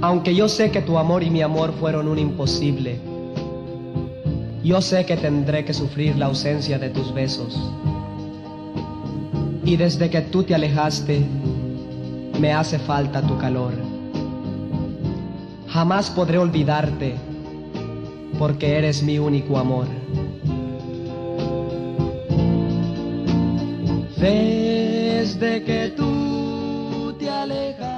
Aunque yo sé que tu amor y mi amor fueron un imposible, yo sé que tendré que sufrir la ausencia de tus besos. Y desde que tú te alejaste, me hace falta tu calor. Jamás podré olvidarte, porque eres mi único amor. Desde que tú te alejaste.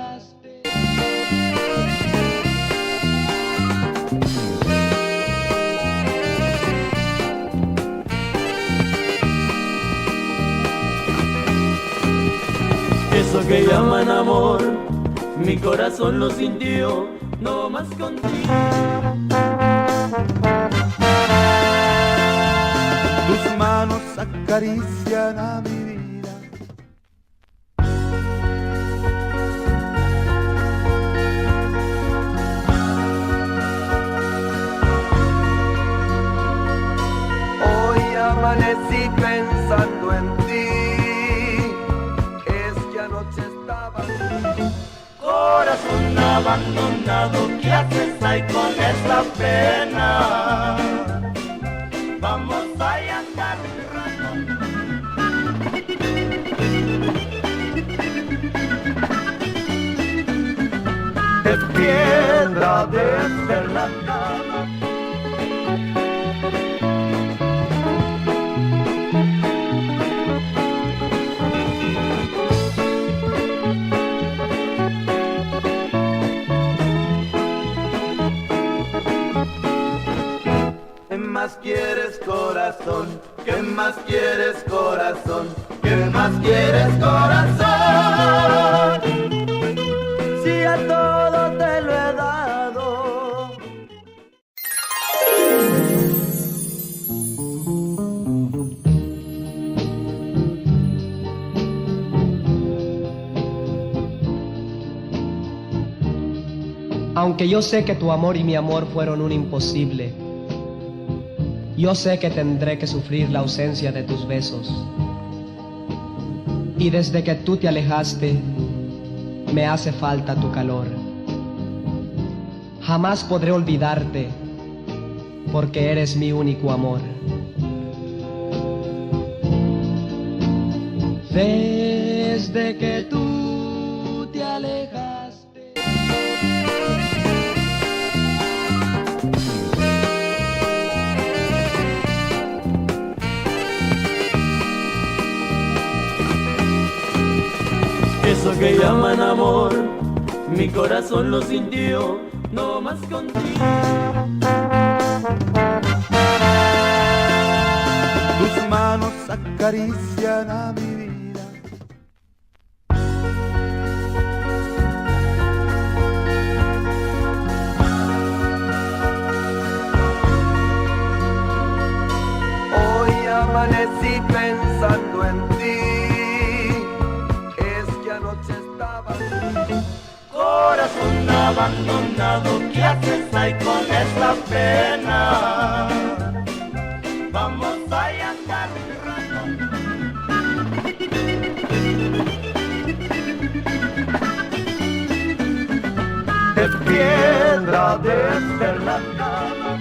Eso que llaman amor, mi corazón lo sintió, no más contigo. Tus manos acarician a mi vida. Hoy amanecí pensando en ti. Es que anoche estaba. Corazón abandonado, ¿qué haces ahí con esta pena? Vamos a andar de piedra desde la cama. ¿Qué más quieres, corazón? ¿Qué más quieres, corazón? ¿Qué más quieres, corazón? Si a todo te lo he dado. Aunque yo sé que tu amor y mi amor fueron un imposible, yo sé que tendré que sufrir la ausencia de tus besos. Y desde que tú te alejaste, me hace falta tu calor. Jamás podré olvidarte, porque eres mi único amor. Desde que tú te alejaste. eso que llaman amor, mi corazón lo sintió, no más contigo. Tus manos acarician a mi vida. Hoy amanecí pensando en ti. Es que anoche estaba. Corazón abandonado, ¿qué haces ahí con esta pena? Vamos a andar de piedra desde la cama.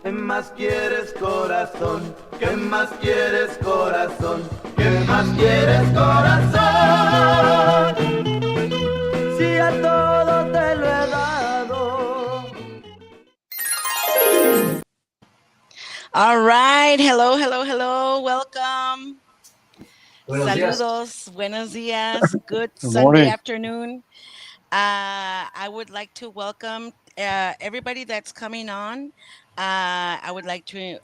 ¿Qué más quieres, corazón? ¿Qué más quieres, corazón? ¿Qué más quieres, corazón? Si a todo te lo he dado. All right. Hello, hello, hello. Welcome. Saludos. Buenos dias. Good Sunday afternoon. I would like to welcome everybody that's coming on. I would like to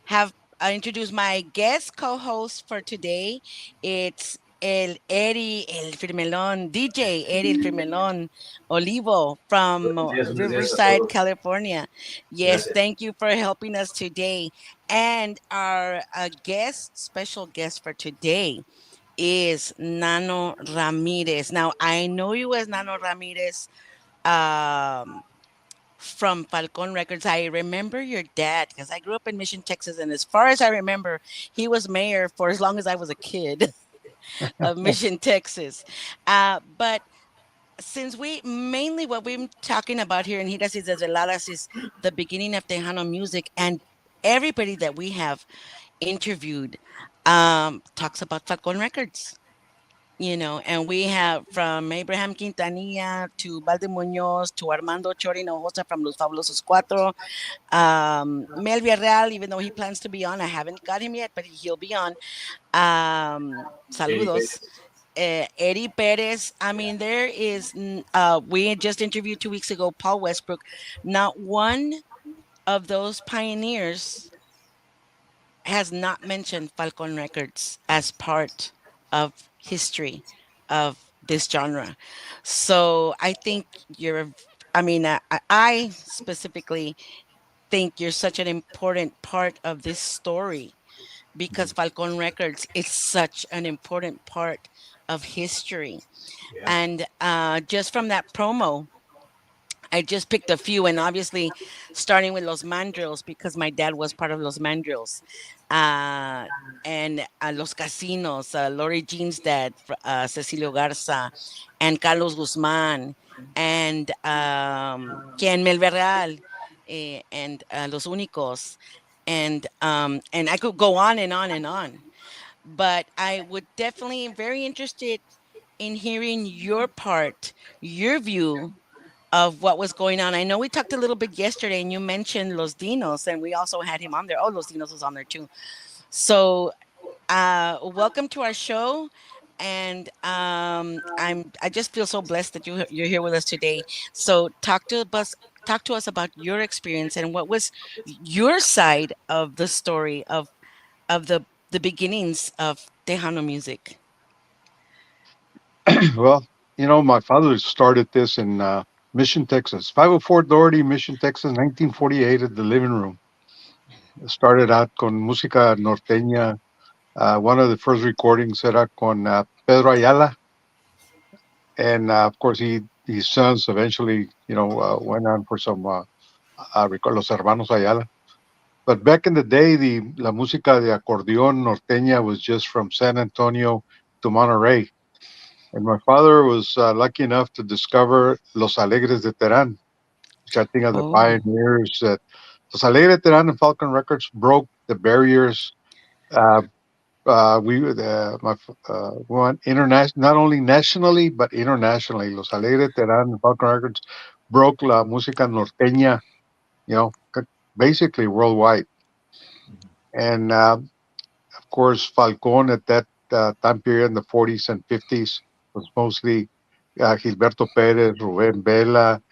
have introduce my guest co-host for today. It's Eddie El Firmelón, DJ Eddie El Firmelón Olivo from Riverside, California. Yes, thank you for helping us today. And our special guest for today is Nano Ramírez. Now, I know you as Nano Ramírez um, from Falcon Records. I remember your dad because I grew up in Mission, Texas, and as far as I remember, he was mayor for as long as I was a kid of Mission, Texas. But since we mainly what we're talking about here in Giras y Desveladas is the beginning of Tejano music, and everybody that we have interviewed talks about Falcon Records. And we have from Abraham Quintanilla to Valde Muñoz to Armando Chori Hinojosa from Los Fabulosos Cuatro, Mel Villarreal, even though he plans to be on, I haven't got him yet, but he'll be on. Saludos. Eddie Perez. I mean, there is, we had just interviewed 2 weeks ago Paul Westbrook. Not one of those pioneers has not mentioned Falcon Records as part of history of this genre. So I think I specifically think you're such an important part of this story because Falcon Records is such an important part of history. Yeah. And just from that promo, I just picked a few, and obviously starting with Los Mandrills because my dad was part of Los Mandrills, uh, and Los Casinos, Lori Jean's dad, Cecilio Garza, and Carlos Guzman, and Quien Melverral, and Los Únicos, and I could go on and on and on. But I would definitely very interested in hearing your part, your view of what was going on. I know we talked a little bit yesterday and you mentioned Los Dinos and we also had him on there. Oh, Los Dinos was on there too. So welcome to our show. And I just feel so blessed that you're here with us today. So talk to us about your experience and what was your side of the story of the beginnings of Tejano music. Well, my father started this in Mission, Texas, 504 Doherty, Mission, Texas, 1948 at the living room. Started out con música norteña. One of the first recordings era con Pedro Ayala. And of course, his sons eventually, went on for some, Los Hermanos Ayala. But back in the day, la música de acordeón norteña was just from San Antonio to Monterrey. And my father was lucky enough to discover Los Alegres de Terán, which I think are the Oh. pioneers. That Los Alegres de Terán and Falcon Records broke the barriers. We went international, not only nationally but internationally. Los Alegres de Terán and Falcon Records broke la música norteña, basically worldwide. And of course, Falcon at that time period in the 40s and 50s was mostly Gilberto Perez, Rubén Vela,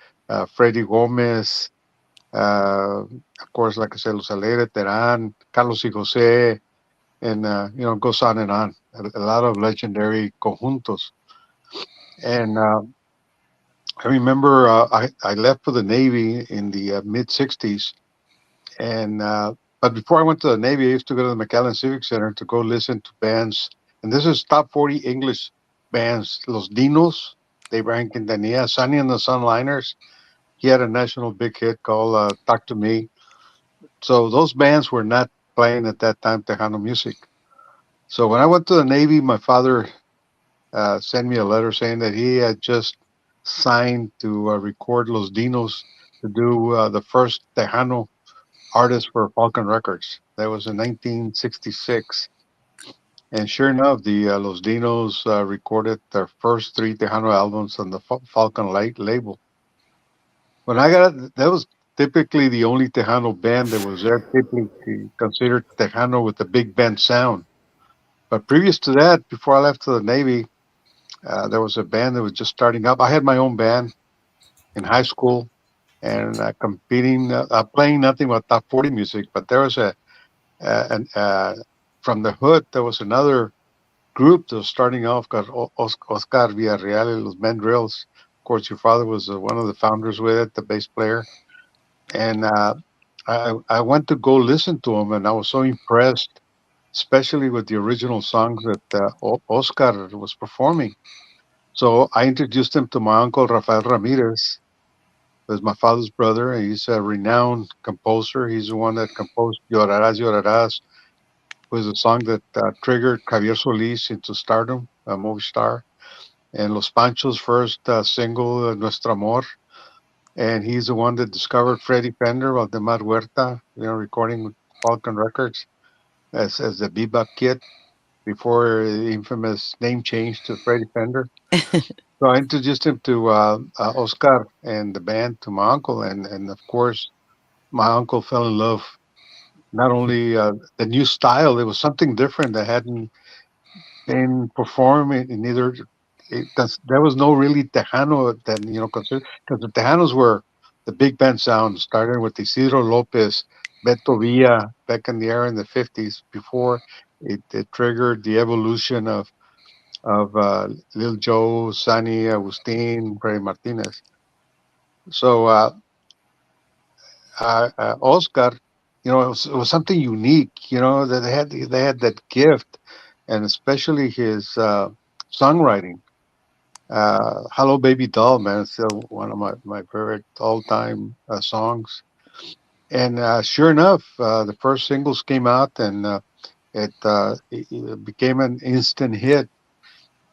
Freddy Gomez, of course, like I said, Los Alegre Terán, Carlos y José, and, it goes on and on. A lot of legendary conjuntos. And I remember I left for the Navy in the mid 60s. And but before I went to the Navy, I used to go to the McAllen Civic Center to go listen to bands. And this is top 40 English bands. Los Dinos, de Brian Quintanilla, Sonny and the Sunliners. He had a national big hit called Talk to Me. So those bands were not playing at that time Tejano music. So when I went to the Navy, my father sent me a letter saying that he had just signed to record Los Dinos to do the first Tejano artist for Falcon Records. That was in 1966. And sure enough, the Los Dinos recorded their first 3 Tejano albums on the Falcon Light label. When I got it, that was typically the only Tejano band that was there, typically considered Tejano with the big band sound. But previous to that, before I left to the Navy, there was a band that was just starting up. I had my own band in high school and competing, playing nothing but top 40 music. But there was from the hood, there was another group that was starting off called Oscar Villarreal and Los Mandrills. Of course, your father was one of the founders with it, the bass player. And I went to go listen to him, and I was so impressed especially with the original songs that Oscar was performing. So I introduced him to my uncle Rafael Ramirez, who's my father's brother. And he's a renowned composer. He's the one that composed Llorarás, Llorarás, was a song that triggered Javier Solis into stardom, a movie star. And Los Panchos' first single, Nuestro Amor. And he's the one that discovered Freddie Fender, Valdemar Huerta, recording with Falcon Records as the bebop kid before the infamous name change to Freddie Fender. So I introduced him to Oscar and the band to my uncle, and of course, my uncle fell in love. Not only the new style, it was something different that hadn't been performed in either. There was no really Tejano then, because the Tejanos were the big band sound, starting with Isidro Lopez, Beto Villa back in the era in the 50s, before it triggered the evolution of Lil Joe, Sonny, Agustin, Freddy Martinez. So Oscar, it was something unique, that they had that gift, and especially his songwriting. Hello Baby Doll, man, it's still one of my favorite all-time songs. And sure enough, the first singles came out, and it became an instant hit.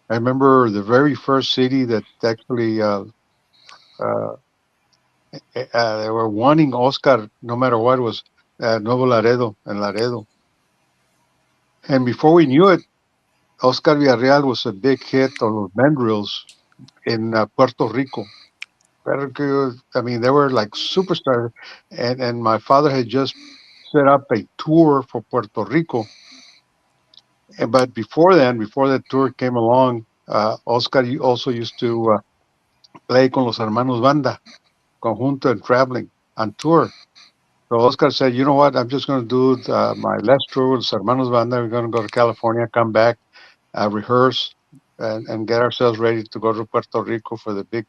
I remember the very first city that actually uh, they were wanting Oscar no matter what was Nuevo Laredo and Laredo. And before we knew it, Oscar Villarreal was a big hit on los mandrills in Puerto Rico. I mean, they were like superstars. And my father had just set up a tour for Puerto Rico. But before that tour came along, Oscar also used to play con los hermanos banda, conjunto and traveling on tour. So Oscar said, you know what, I'm just going to do my last tour with los hermanos banda. We're going to go to California, come back, rehearse, and get ourselves ready to go to Puerto Rico for the big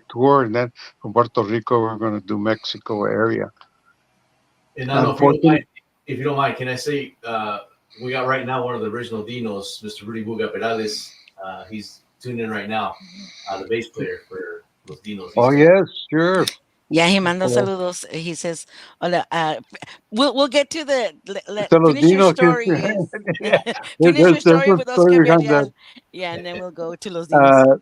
tour. And then from Puerto Rico, we're going to do Mexico area. And I know if you don't mind, can I say we got right now one of the original Dinos, Mr. Rudy Buga Perales. He's tuned in right now, the bass player for Los Dinos. Oh yes, sure. Yeah, he manda saludos. He says, "Hola." We'll get to finish your story. Finish your story with Oscar Villarreal. Yeah, and then we'll go to Los Dinos.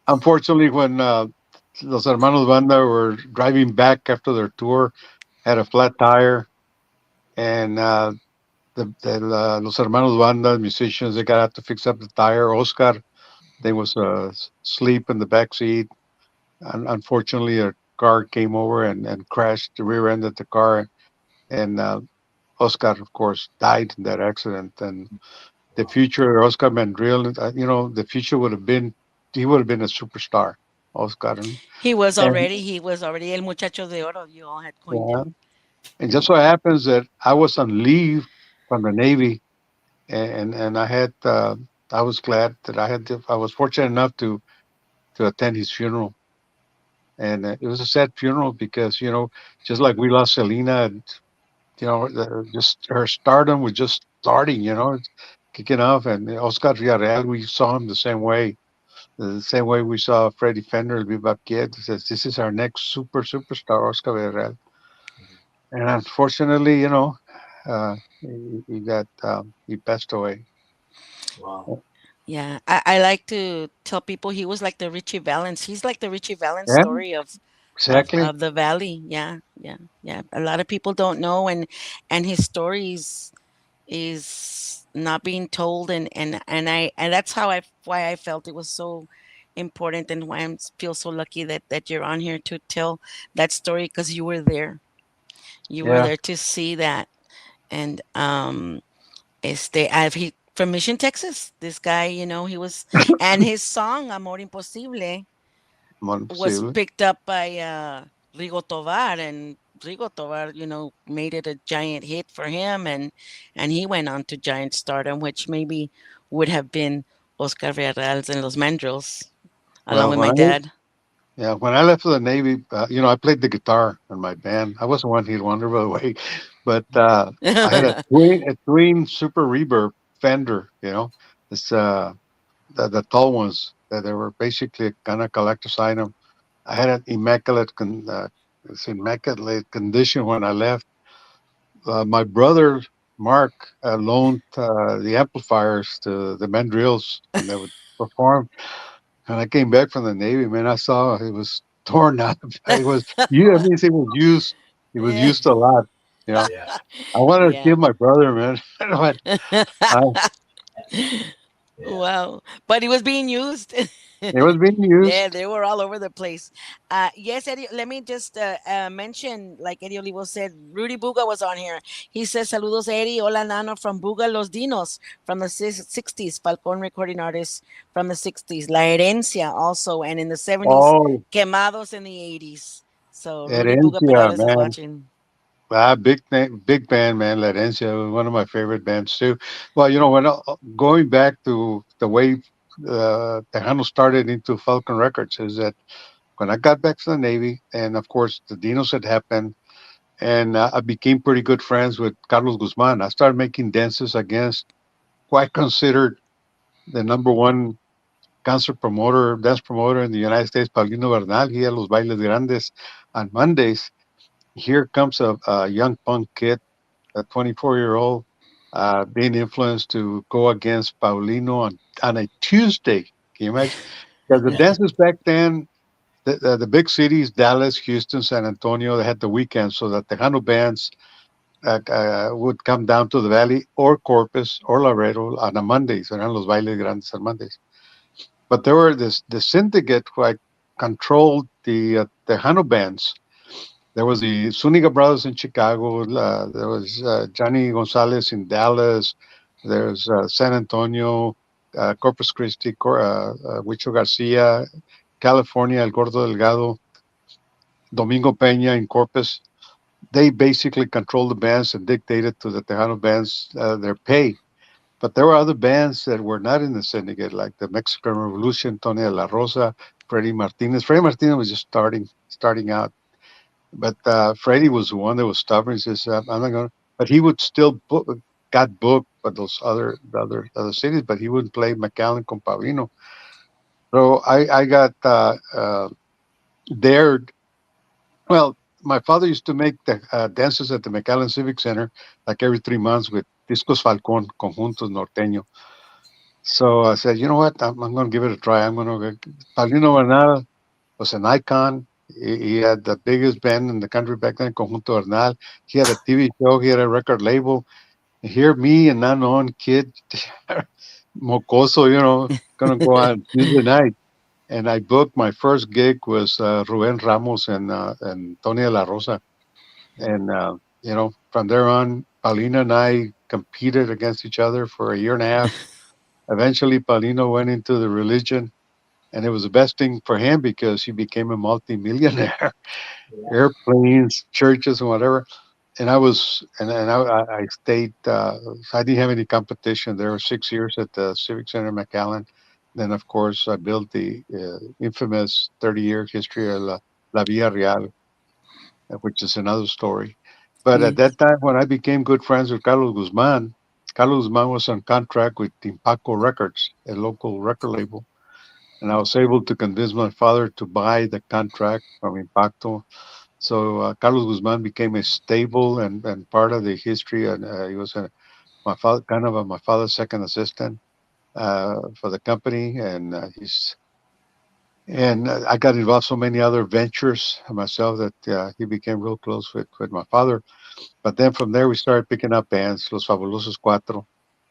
Unfortunately, when Los Hermanos Banda were driving back after their tour, had a flat tire, and Los Hermanos Banda musicians, they got out to fix up the tire. Oscar, they was asleep in the back seat. And unfortunately, a car came over and crashed the rear end of the car, and Oscar, of course, died in that accident. And the future, Oscar Mandrill, the future he would have been a superstar, Oscar. He was already El Muchacho de Oro. You all had coined him. And just so happens that I was on leave from the Navy, and I was glad that I was fortunate enough to attend his funeral. And it was a sad funeral because, just like we lost Selena, just her stardom was just starting, kicking off. And Oscar Villarreal, we saw him the same way we saw Freddie Fender, the bebop kid. He says, this is our next superstar, Oscar Villarreal. And unfortunately, he passed away. Wow. Yeah, I like to tell people he was like the Richie Valens. He's like the Richie Valens story of the Valley. Yeah. A lot of people don't know, and his stories is not being told, and that's why I felt it was so important, and why I feel so lucky that you're on here to tell that story, because you were there. You were there to see that, and he from Mission, Texas. This guy, he was, and his song Amor Imposible was picked up by Rigo Tovar, and Rigo Tovar, made it a giant hit for him, and he went on to giant stardom, which maybe would have been Oscar Villarreal's and Los Mandrills, along with my dad. Yeah, when I left for the Navy, I played the guitar in my band. I wasn't one hit wonder, by the way, but I had a twin super reverb Fender. It's the tall ones that they were basically kind of collector's item. I had an immaculate condition when I left. My brother Mark loaned the amplifiers to the mandrills when they would perform. And I came back from the Navy, man. I saw it was torn up. It was you. I mean, it was used. It was Yeah. used a lot. You know, Yeah. I wanted to Yeah. kill my brother, man. But I, Yeah. Wow. But it was being used. it was being Yeah, used. they were all over the place. Yes, Eddie, let me just mention, like Eddie Olivo said, Rudy Buga was on here. He says, Saludos, Eddie. Hola, Nano from Buga Los Dinos from the 60s. Falcon recording artist from the 60s. La Herencia also. And in the 70s, Oh, Quemados in the 80s. So Rudy Buga Herencia, Perales is man. watching. Big name, big band, man. La Herencia, one of my favorite bands too. Well, when going back to the way Tejano started into Falcon Records is that when I got back from the Navy, and of course the Dinos had happened, and I became pretty good friends with Carlos Guzman. I started making dances against quite considered the number one dance promoter in the United States, Paulino Bernal. He had Los Bailes Grandes on Mondays. Here comes a young punk kid, a 24-year-old, being influenced to go against Paulino on a Tuesday. Can you imagine? Because the dances back then, the big cities, Dallas, Houston, San Antonio, they had the weekends, so the Tejano bands would come down to the valley or Corpus or Laredo on a Mondays, eran los bailes grandes on Mondays. But there were the syndicate who controlled the Tejano bands. There was the Zuniga Brothers in Chicago. There was Johnny Gonzalez in Dallas. There's San Antonio, Corpus Christi, Huicho Garcia, California, El Gordo Delgado, Domingo Peña in Corpus. They basically controlled the bands and dictated to the Tejano bands their pay. But there were other bands that were not in the syndicate, like the Mexican Revolution, Tony de la Rosa, Freddie Martinez. Freddie Martinez was just starting out. But Freddie was the one that was stubborn. He says, "I'm not going." But he would still got booked by those other cities, but he wouldn't play McAllen con Paulino. So I got dared. Well, my father used to make the dances at the McAllen Civic Center like every 3 months with Discos Falcon, Conjuntos Norteño. So I said, you know what? I'm going to give it a try. I'm going to. Paulino Bernal was an icon. He had the biggest band in the country back then, Conjunto Bernal. He had a TV show. He had a record label. And here, me, an unknown kid, mocoso, going to go on Tuesday night. And I booked my first gig was Ruben Ramos and Tony de la Rosa. And, from there on, Paulino and I competed against each other for a year and a half. Eventually, Paulino went into the religion, and it was the best thing for him because he became a multimillionaire. Airplanes, churches, and whatever. And I stayed. I didn't have any competition. There were 6 years at the Civic Center McAllen. Then, of course, I built the infamous 30-year history of La Villa Real, which is another story. But at that time, when I became good friends with Carlos Guzman was on contract with Timpaco Records, a local record label. And I was able to convince my father to buy the contract from Impacto. So Carlos Guzman became a stable and part of the history, and he was my father, my father's second assistant for the company, and I got involved so many other ventures myself that he became real close with my father. But then from there we started picking up bands. Los Fabulosos Cuatro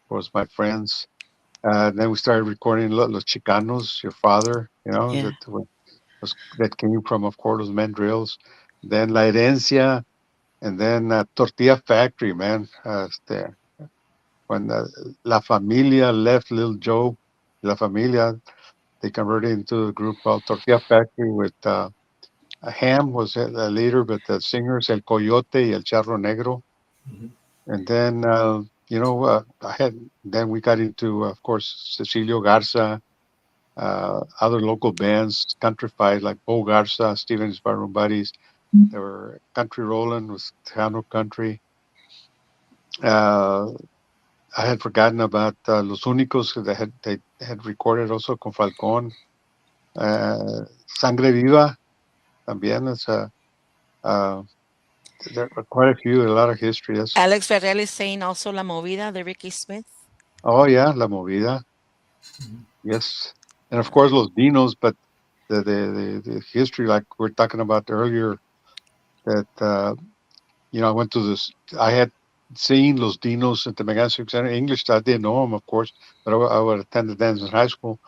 was my friends. Then we started recording Los Chicanos, your father, Yeah. that came from, of course, los mandrills. Then La Herencia, and then Tortilla Factory, man. When La Familia left Little Joe, La Familia, they converted into a group called Tortilla Factory with Ham was the leader, but the singers El Coyote y El Charro Negro. Mhm. And then, then we got into, of course, Cecilio Garza, other local bands, countryfied like Bo Garza, Stevens Barroom Buddies. There were Country Rollin' was Tejano Country. Uh, I had forgotten about Los Únicos they had recorded also con Falcon. Sangre Viva también. Uh, there are quite a few, a lot of history. Yes. Alex Ferrell is saying also La Movida, the Ricky Smith. Oh yeah, La Movida. Yes, and of course Los Dinos, but the history, like we are talking about earlier, that I went to this. I had seen Los Dinos at the Megan Civic Center. English, I didn't know them, of course, but I would attend the dance in high school.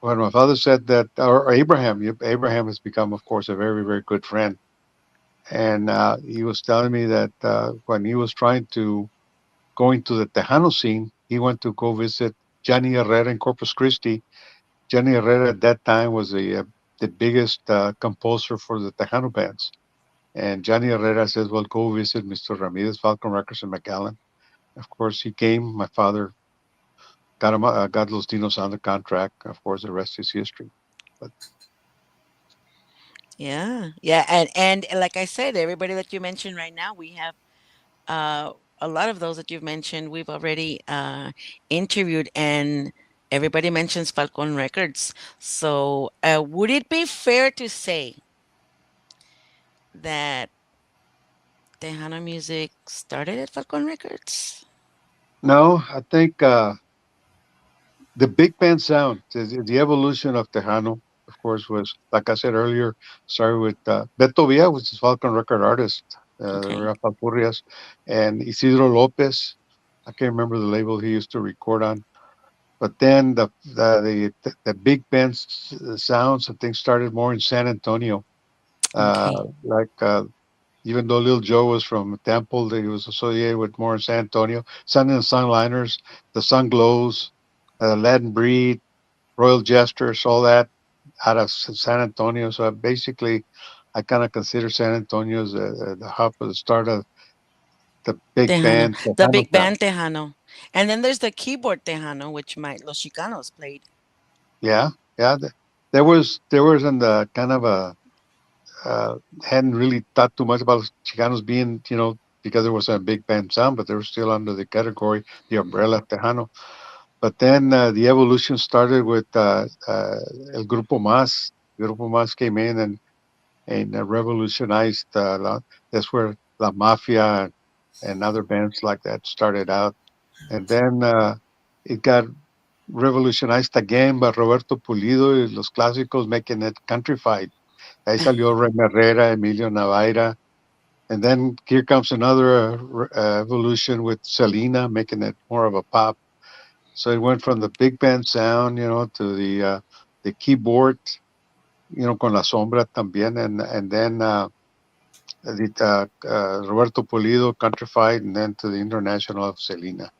When my father said that, or Abraham has become, of course, a very, very good friend. And he was telling me that when he was trying to go into the Tejano scene, he went to go visit Johnny Herrera in Corpus Christi. Johnny Herrera at that time was the biggest composer for the Tejano bands. And Johnny Herrera says, well, go visit Mr. Ramírez, Falcon Records in McAllen. Of course, he came. My father got Los Dinos on the contract. Of course, the rest is history. But Yeah, yeah, and like I said, everybody that you mentioned right now, we have uh, a lot of those that you've mentioned. We've already interviewed, and everybody mentions Falcon Records. So, would it be fair to say that Tejano music started at Falcon Records? no, I think the big band sound, the evolution of Tejano, of course, was, like I said earlier, started with Beto Villa, which is Falcon record artist, Okay, Rafa Purrias, and Isidro Lopez. I can't remember the label he used to record on. But then the big band sounds, I think, started more in San Antonio. okay. Like even though Lil Joe was from Temple, he was associated with more in San Antonio. Sun and Sunliners, the Sun Glows, Latin Breed, Royal Jesters, all that out of San Antonio. So basically, I kind of consider San Antonio as the hub of the start of the big Tejano, band, the Tejano big sound. band Tejano, and then there's the keyboard Tejano, which my Los Chicanos played. Yeah, yeah. There was in the kind of a hadn't really thought too much about Chicanos being, because there was a big band sound, but they were still under the category, the umbrella Tejano. But then the evolution started with El Grupo Más. Grupo Más came in and revolutionized. That's where La Mafia and other bands like that started out. And then it got revolutionized again by Roberto Pulido y los clásicos making it countrified. Ahí salió Remy Herrera, Emilio Navaira. And then here comes another evolution with Selena, making it more of a pop. So it went from the big band sound, to the keyboard, con la sombra también, and then Roberto Pulido, Countrified, and then to the international of Selena.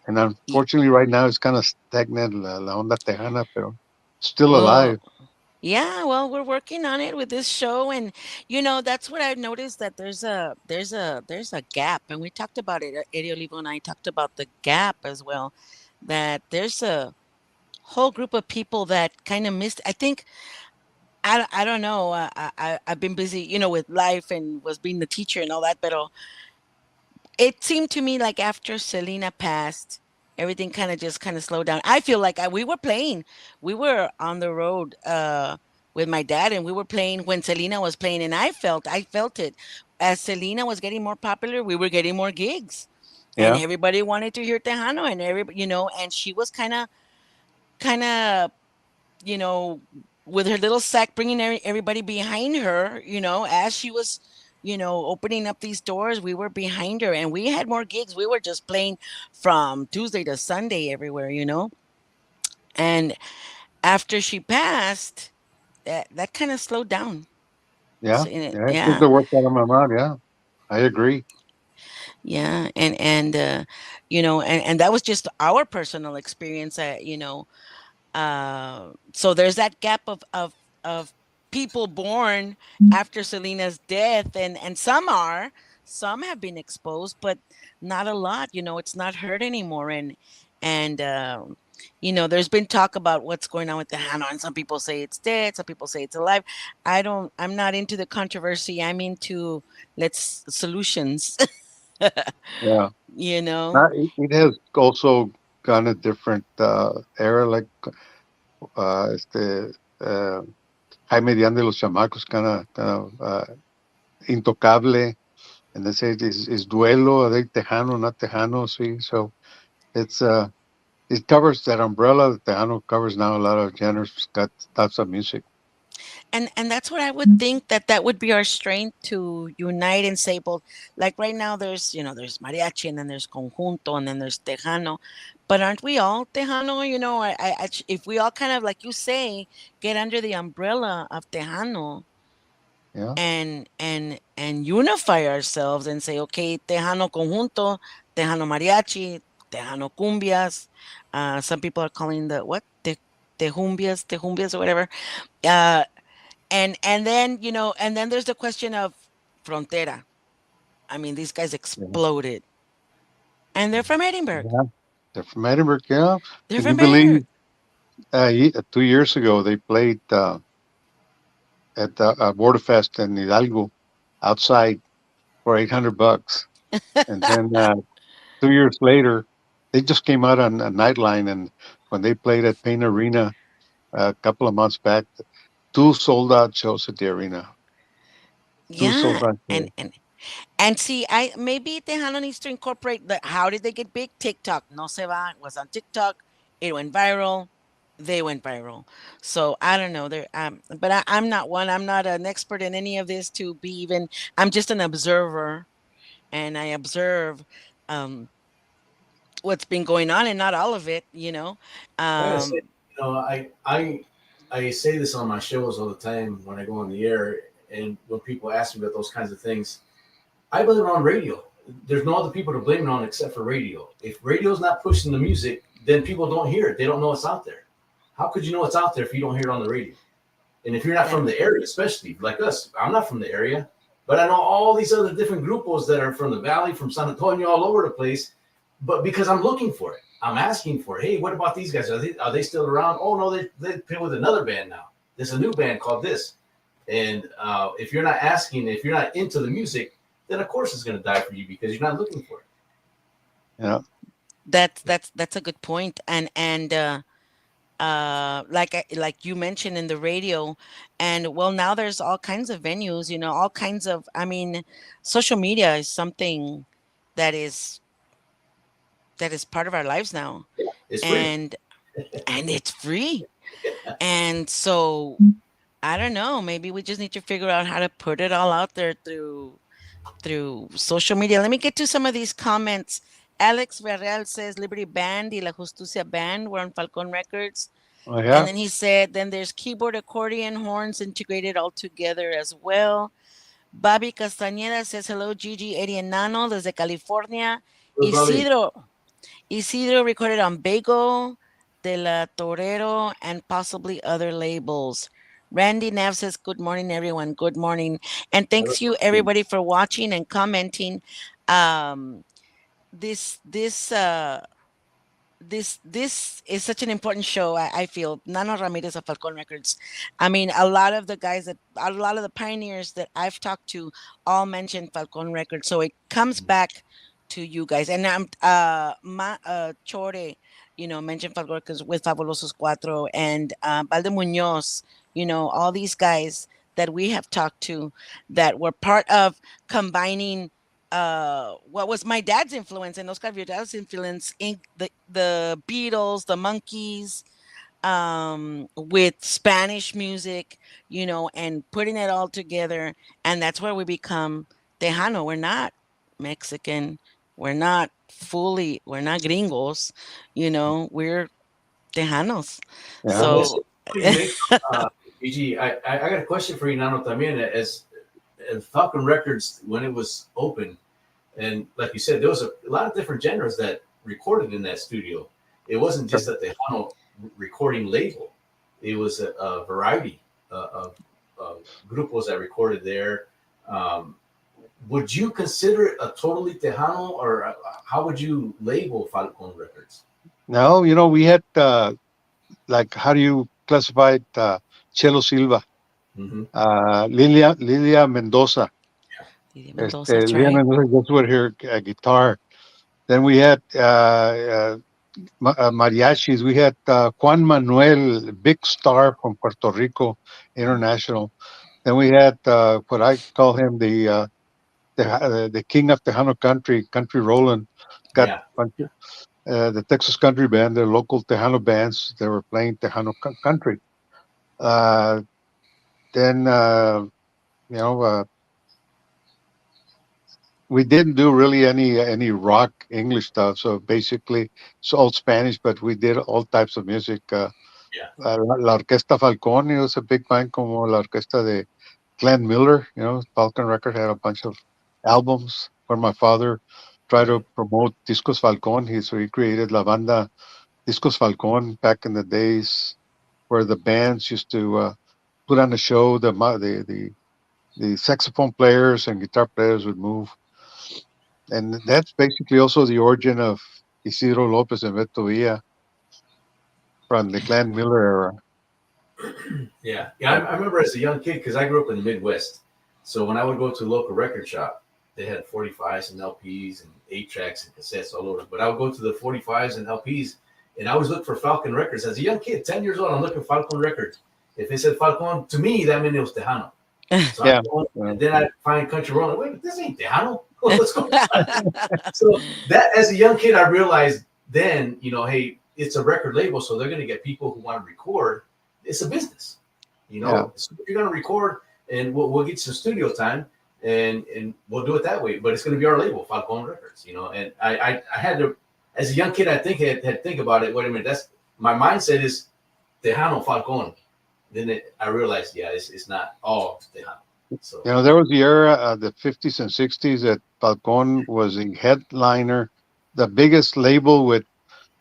And Ye- unfortunately, right now it's kind of stagnant, la onda tejana, pero still Well, alive. yeah, well, we're working on it with this show, and that's what I've noticed, that there's a gap, and we talked about it. Eddie Olivo and I talked about the gap as well. That there's a whole group of people that kind of missed. I think I don't know. I've been busy, with life and was being the teacher and all that, but it seemed to me like after Selena passed, everything kind of slowed down. I feel like we were playing. We were on the road with my dad, and we were playing when Selena was playing, and I felt it. As Selena was getting more popular, we were getting more gigs. And Yeah, everybody wanted to hear Tejano, and and she was kind of you know, with her little sack, bringing everybody behind her, as she was, opening up these doors, we were behind her, and we had more gigs. We were just playing from Tuesday to Sunday everywhere. And after she passed, that kind of slowed down. yeah, So, yeah. It took yeah, the work out of my mom. Yeah, I agree. yeah, and that was just our personal experience. So there's that gap of people born after Selena's death, and some have been exposed, but not a lot. It's not heard anymore, and there's been talk about what's going on with Tejano, and some people say it's dead, some people say it's alive. I'm not into the controversy. I'm into let's solutions. Yeah. you know. It has also gone a different era, like este Jaime Dián de los Chamacos, Intocable, and they say it's Duelo, are they Tejano, not Tejano, see, so it's it covers that umbrella. The Tejano covers now a lot of genres, got types of music. And that's what I would think, that would be our strength, to unite and say both. Like right now, there's mariachi, and then there's conjunto, and then there's Tejano. But aren't we all Tejano? If we all kind of, like you say, get under the umbrella of Tejano, Yeah. and unify ourselves and say, okay, Tejano conjunto, Tejano mariachi, Tejano cumbias. Some people are calling the what, tejumbias or whatever. Uh, and then and then there's the question of frontera. I mean, these guys Yeah. exploded, and they're from Edinburgh. Yeah. They're from Edinburgh, yeah. They're Can you from Edinburgh. believe 2 years ago they played at Borderfest in Hidalgo outside for $800, and then 2 years later they just came out on a Nightline, and when they played at Payne Arena a couple of months back, 2 sold-out shows at the arena. Two Yeah, sold-out and shows. and and see, I maybe Tejano needs to incorporate the, how did they get big? TikTok. No se va was on TikTok. It went viral. They went viral. So I don't know. But I'm not one. I'm not an expert in any of this to be even. I'm just an observer, and I observe um, what's been going on, and not all of it. I gotta say, Um, I say this on my shows all the time when I go on the air, and when people ask me about those kinds of things, I blame it on radio. There's no other people to blame it on except for radio. If radio's not pushing the music, then people don't hear it. They don't know it's out there. How could you know it's out there if you don't hear it on the radio? And if you're not yeah. from the area, especially like us, I'm not from the area, but I know all these other different grupos that are from the valley, from San Antonio, all over the place. But because I'm looking for it, I'm asking for it. Hey, what about these guys? Are they still around? Oh no, they play with another band now. There's a new band called this. And if you're not asking, if you're not into the music, then of course it's going to die for you because you're not looking for it. Yeah. That's a good point. Like you mentioned in the radio, and well, now there's all kinds of venues, all kinds of, I mean, social media is something that is part of our lives now. It's free. And it's free. And so I don't know, maybe we just need to figure out how to put it all out there through social media. Let me get to some of these comments. Alex Villarreal says Liberty Band y La Justicia Band were on Falcon Records. Oh, yeah. And then he said, then there's keyboard, accordion, horns integrated all together as well. Bobby Castañeda says, hello, Gigi, Eddie, and Nano desde California. Isidro recorded on Bago, De La Torero, and possibly other labels. Randy Nav says, good morning, everyone. Good morning. And thanks you, everybody, for watching and commenting. This is such an important show. I feel Nano Ramírez of Falcon Records. I mean, a lot of the pioneers that I've talked to all mentioned Falcon Records. So it comes back to you guys. And Chore, mentioned Falcon Records with Fabulosos Cuatro, and Valde Muñoz, all these guys that we have talked to that were part of combining what was my dad's influence and Oscar Vieira's influence in the Beatles, the Monkees, with Spanish music, and putting it all together. And that's where we become Tejano. We're not Mexican. We're not gringos, we're Tejanos. Yeah. So, Gigi, I got a question for you, Nano, también. As Falcon Records, when it was open, and like you said, there was a lot of different genres that recorded in that studio. It wasn't just a Tejano recording label. It was a variety of grupos that recorded there. Would you consider it a totally Tejano, or how would you label Falcon Records? No, we had like, how do you classify it? Chelo Silva, Mm-hmm. Lilia Mendoza. Lidia Mendoza, that's Lilia right. Mendoza goes with her guitar. Then we had mariachis. We had Juan Manuel, big star from Puerto Rico, international. Then we had what I call him the king of Tejano country, Country Roland. Got Yeah. the Texas Country Band, the local Tejano bands. They were playing Tejano country. Uh, then you know we didn't do really any rock English stuff. So basically, it's all Spanish, but we did all types of music. Yeah. La Orquesta Falcon, was a big band como la orquesta de Glenn Miller. Falcon Record had a bunch of albums. When my father tried to Right. promote Discos Falcon, he created La Banda Discos Falcon back in the days where the bands used to put on a show. The saxophone players and guitar players would move, and that's basically also the origin of Isidro Lopez and Beto Villa from the Glenn Miller era. Yeah. Yeah. I remember as a young kid because I grew up in the Midwest. So when I would go to a local record shop, they had 45s and LPs and 8 tracks and cassettes all over. But I would go to the 45s and LPs and I always look for Falcon records. As a young kid, 10 years old, I'm looking for Falcon records. If it said Falcon, to me, that meant it was Tejano. So I'm Yeah, going, yeah. and then I find Country Road. Like, wait, this ain't Tejano. What's going on? So that, as a young kid, I realized then, hey, it's a record label, so they're going to get people who want to record. It's a business, Yeah. So if you're going to record, and we'll get some studio time, and we'll do it that way. But it's going to be our label, Falcon Records, And I had to, as a young kid, I think had to think about it. Wait a minute, that's my mindset is Tejano Falcon. Then I realized, yeah, it's not all Tejano. So There was the era of the 50s and 60s that Falcon was a headliner, the biggest label with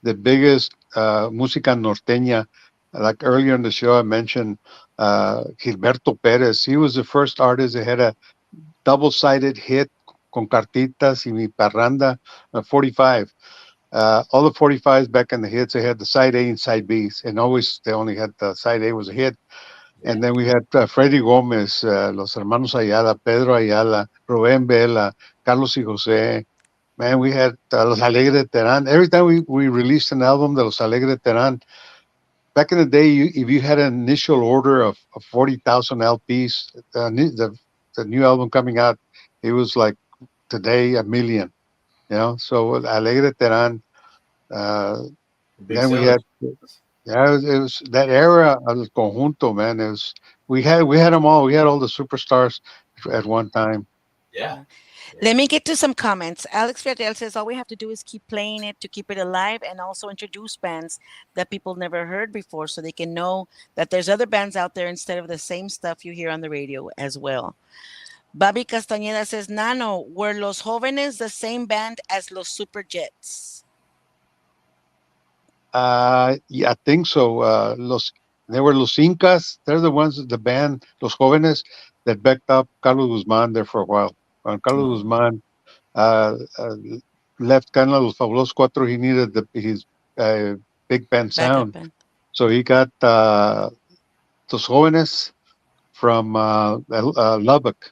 the biggest música norteña. Like earlier in the show, I mentioned Gilberto Perez. He was the first artist that had a double-sided hit con cartitas y mi parranda, 45. All the 45s back in the hits, they had the side A and side Bs, and always they only had the side A was a hit. And then we had Freddy Gomez, Los Hermanos Ayala, Pedro Ayala, Rubén Vela, Carlos y José. Man, we had Los Alegre Terán. Every time we released an album, the Los Alegre Terán, back in the day, if you had an initial order of 40,000 LPs, the new album coming out, it was like today a million. So Alegre Terán. Uh, big then we sellers. had, yeah, it was that era of the conjunto, man. We had them all. We had all the superstars at one time. Yeah. Let me get to some comments. Alex Fidel says all we have to do is keep playing it to keep it alive and also introduce bands that people never heard before so they can know that there's other bands out there instead of the same stuff you hear on the radio as well. Bobby Castañeda says, Nano, were Los Jóvenes the same band as Los Superjets? Yeah, I think so. They were Los Incas. They're the ones, the band, Los Jóvenes, that backed up Carlos Guzman there for a while. When Carlos Oh, Guzman uh, uh, left kind of Los Fabulosos Cuatro, he needed his uh, big band backup sound. band. So he got Los Jóvenes from Lubbock.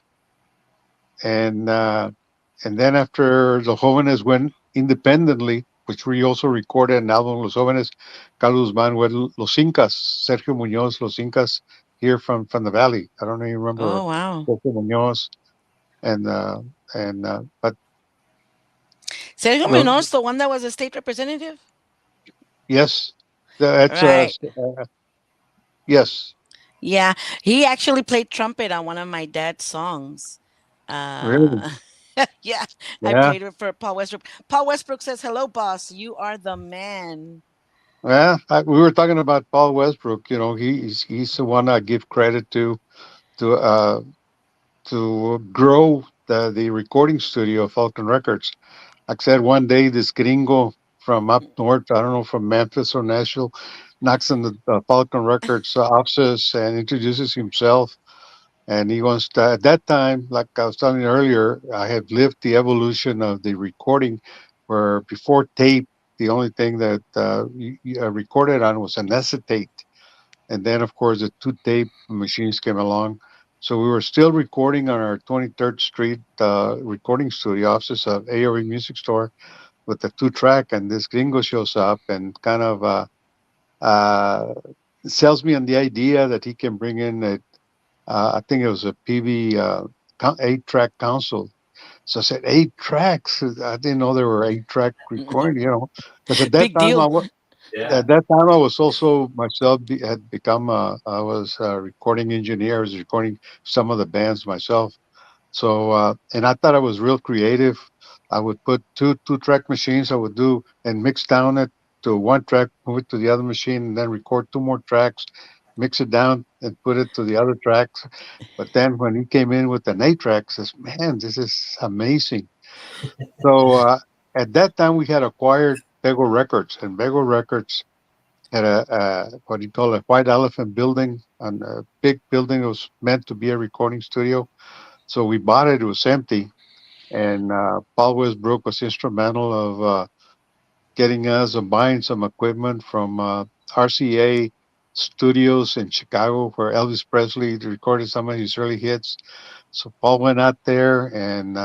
And then after Los Jóvenes went independently, which we also recorded an album, Los Jóvenes, Carlos Manuel, Los Incas, Sergio Muñoz, Los Incas, here from the Valley. I don't even remember Oh, wow. Sergio Muñoz, and but Sergio no, Munoz, the one that was a state representative? yes, that's Right. yes, Yeah, he actually played trumpet on one of my dad's songs. really, Uh, yeah, I yeah. played it for Paul Westbrook. Paul Westbrook says, "Hello, boss. You are the man." Well, we were talking about Paul Westbrook. He's the one I give credit to grow the recording studio of Falcon Records. Like I said, one day this gringo from up north, I don't know, from Memphis or Nashville, knocks on the Falcon Records offices and introduces himself. And he wants to, at that time, like I was telling you earlier, I had lived the evolution of the recording where before tape, the only thing that you recorded on was an acetate. And then, of course, the two tape machines came along. So we were still recording on our 23rd Street recording studio offices of AOE Music Store with the two track. And this gringo shows up and kind of uh, sells me on the idea that he can bring in I think it was a PV 8-track console. So I said, 8 tracks. I didn't know there were 8-track recording, because at that Big time deal. Yeah. at that time I was also myself had become I was a recording engineer. I was recording some of the bands myself. So and I thought I was real creative. I would put two-track machines. I would do and mix down it to one track, move it to the other machine, and then record two more tracks, mix it down, and put it to the other tracks. But then when he came in with an 8-track, says, "Man, this is amazing." So at that time we had acquired Bego Records, and Bego Records had a what do you call it, white elephant building, and a big building that was meant to be a recording studio. So we bought it; it was empty, and Paul Westbrook was instrumental of getting us and buying some equipment from RCA Studios in Chicago, where Elvis Presley recorded some of his early hits. So Paul went out there and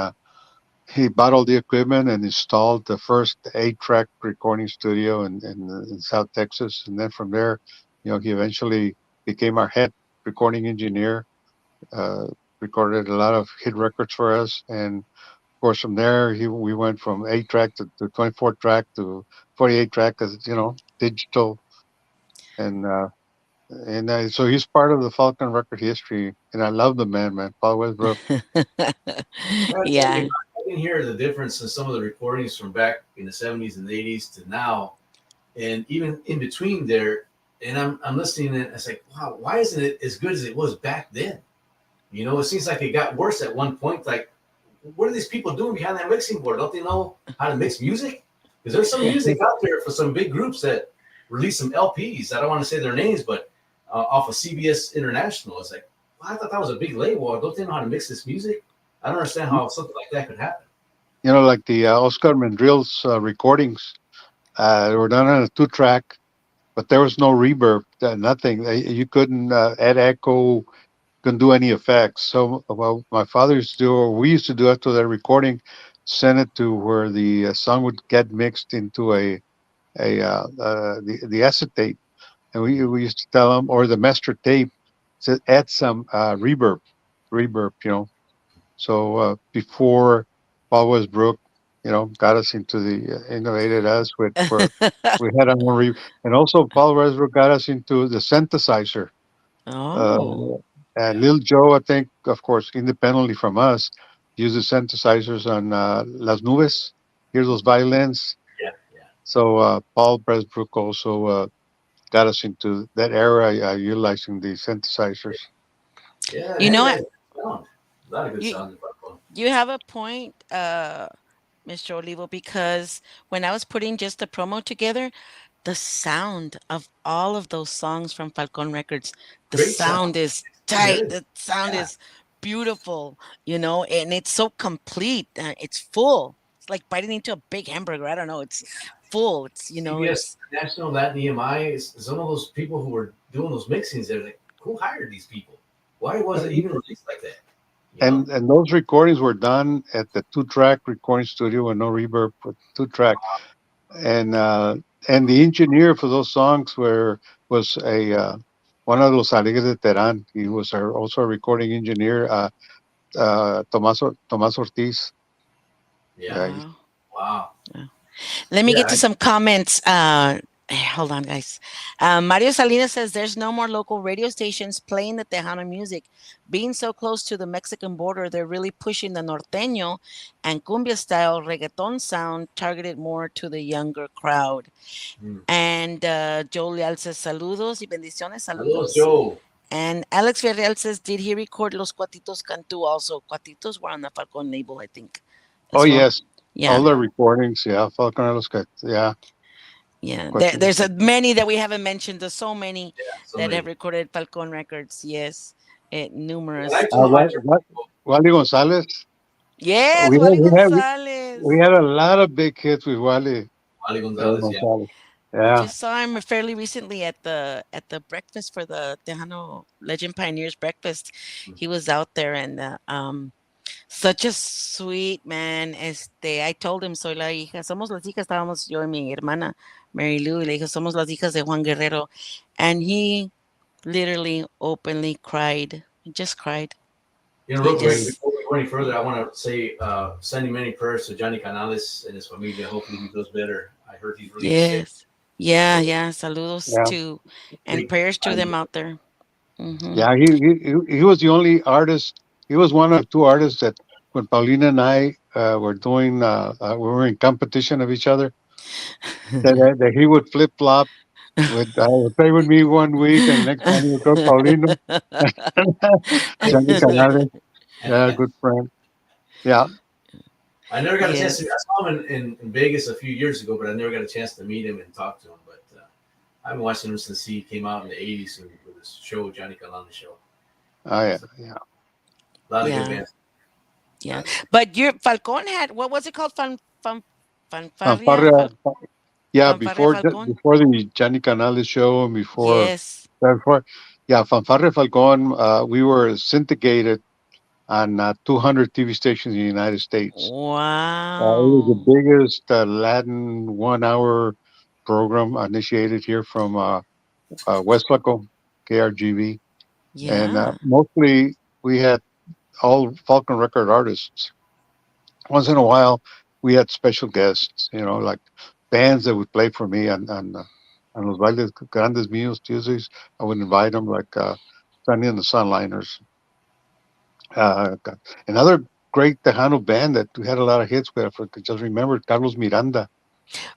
he bought all the equipment and installed the first 8-track recording studio in South Texas. And then from there, he eventually became our head recording engineer. Uh, Recorded a lot of hit records for us, and of course from there we went from 8-track to 24-track to 48-track, as digital, and so he's part of the Falcon record history, and I love the man, Paul Westbrook. Yeah. I can hear the difference in some of the recordings from back in the 70s and 80s to now, and even in between there. And I'm listening, and it's like, wow, why isn't it as good as it was back then? It seems like it got worse at one point. Like, what are these people doing behind that mixing board? Don't they know how to mix music? Because there's some music out there for some big groups that release some LPs. I don't want to say their names, but off of CBS International. It's like, well, I thought that was a big label. Don't they know how to mix this music? I don't understand how something like that could happen. Like the Oscar Mandrill's recordings, they were done on a 2-track, but there was no reverb, nothing. You couldn't add echo, couldn't do any effects. So, well, my father used to do, or we used to do after the recording, send it to where the song would get mixed into the acetate, and we used to tell them, or the master tape, to add some reverb. So before Paul Westbrook, got us into innovated us with where we had our own and also Paul Westbrook got us into the synthesizer. Oh. And Lil Joe, I think, of course, independently from us, uses synthesizers on Las Nubes. Here's those violins. Yeah. So Paul Westbrook also got us into that era, utilizing the synthesizers. Yeah. You know what? A lot of good sound. You have a point, Mr. Olivo, because when I was putting just the promo together, the sound of all of those songs from Falcon Records, the sound is tight. The sound is beautiful, and it's so complete. It's full. It's like biting into a big hamburger. I don't know. It's full. It's, CBS National, that EMI, some of those people who were doing those mixings, they're like, who hired these people? Why was it even released like that? And those recordings were done at the 2-track recording studio with no reverb, with 2-track. And the engineer for those songs was one of los Alegres de Terán. He was also a recording engineer, Tomás Ortiz. Yeah. Wow. Yeah. Let me get to some comments. Hold on, guys. Mario Salinas says there's no more local radio stations playing the Tejano music. Being so close to the Mexican border, they're really pushing the norteño and cumbia style reggaeton sound targeted more to the younger crowd. And Joe Leal says saludos y bendiciones. Saludos, Joe. And Alex Villarreal says, did he record Los Cuatitos Cantú also? Cuatitos were on the Falcon label, I think. Oh, yes. Yeah. All the recordings, Falcon Los Cuatitos, Yeah, there's many that we haven't mentioned. There's so many that have recorded Falcon Records. Yes, numerous. Wally Gonzalez. Yes, Wally Gonzalez. We had a lot of big hits with Wally. Ali Raul Gonzalez, yeah. Gonzalez. I Yeah. just saw him fairly recently at the breakfast for the Tejano Legend Pioneers breakfast. He was out there and such a sweet man. I told him soy la hija, somos las hijas, estábamos yo y mi hermana Mary Lou, y le dije somos las hijas de Juan Guerrero, and he literally openly cried. He just cried. You know, He real quick, just before we go any further, I want to say, sending many prayers to Johnny Canales and his familia. Hopefully he does better. I heard he's really sick. yes, yeah, yeah. Saludos Yeah. to and Big prayers to time. them out there. Hmm. Yeah. He was the only artist. He was one of two artists that when Paulina and I were doing, we were in competition of each other, that he would flip flop. Would play with me one week, and the next time he would go Paulina. Johnny Canales, yeah, good friend. Yeah, I never got a chance to. Yes. I saw him in Vegas a few years ago, but I never got a chance to meet him and talk to him. But I've been watching him since he came out in the '80s with his show, Johnny Canales Show. oh yeah, yeah. A lot of Yeah. good bands. Yeah, but your Falcon had what was it called? Fanfarria Fanfarria, yeah. Fanfarria Falcon. Before the Johnny Canales show and Yes. before, yeah, Fanfarria Falcon. We were syndicated on 200 TV stations in the United States. It was the Wow. biggest Latin 1 hour program initiated here from West Laco, KRGV, and Yeah. mostly we had all Falcon record artists. Once in a while, we had special guests, like bands that would play for me on Los Bailes Grandes Míos Tuesdays. I would invite them, like Sunny and the Sunliners. Another great Tejano band that we had a lot of hits with, I just remembered, Carlos Miranda.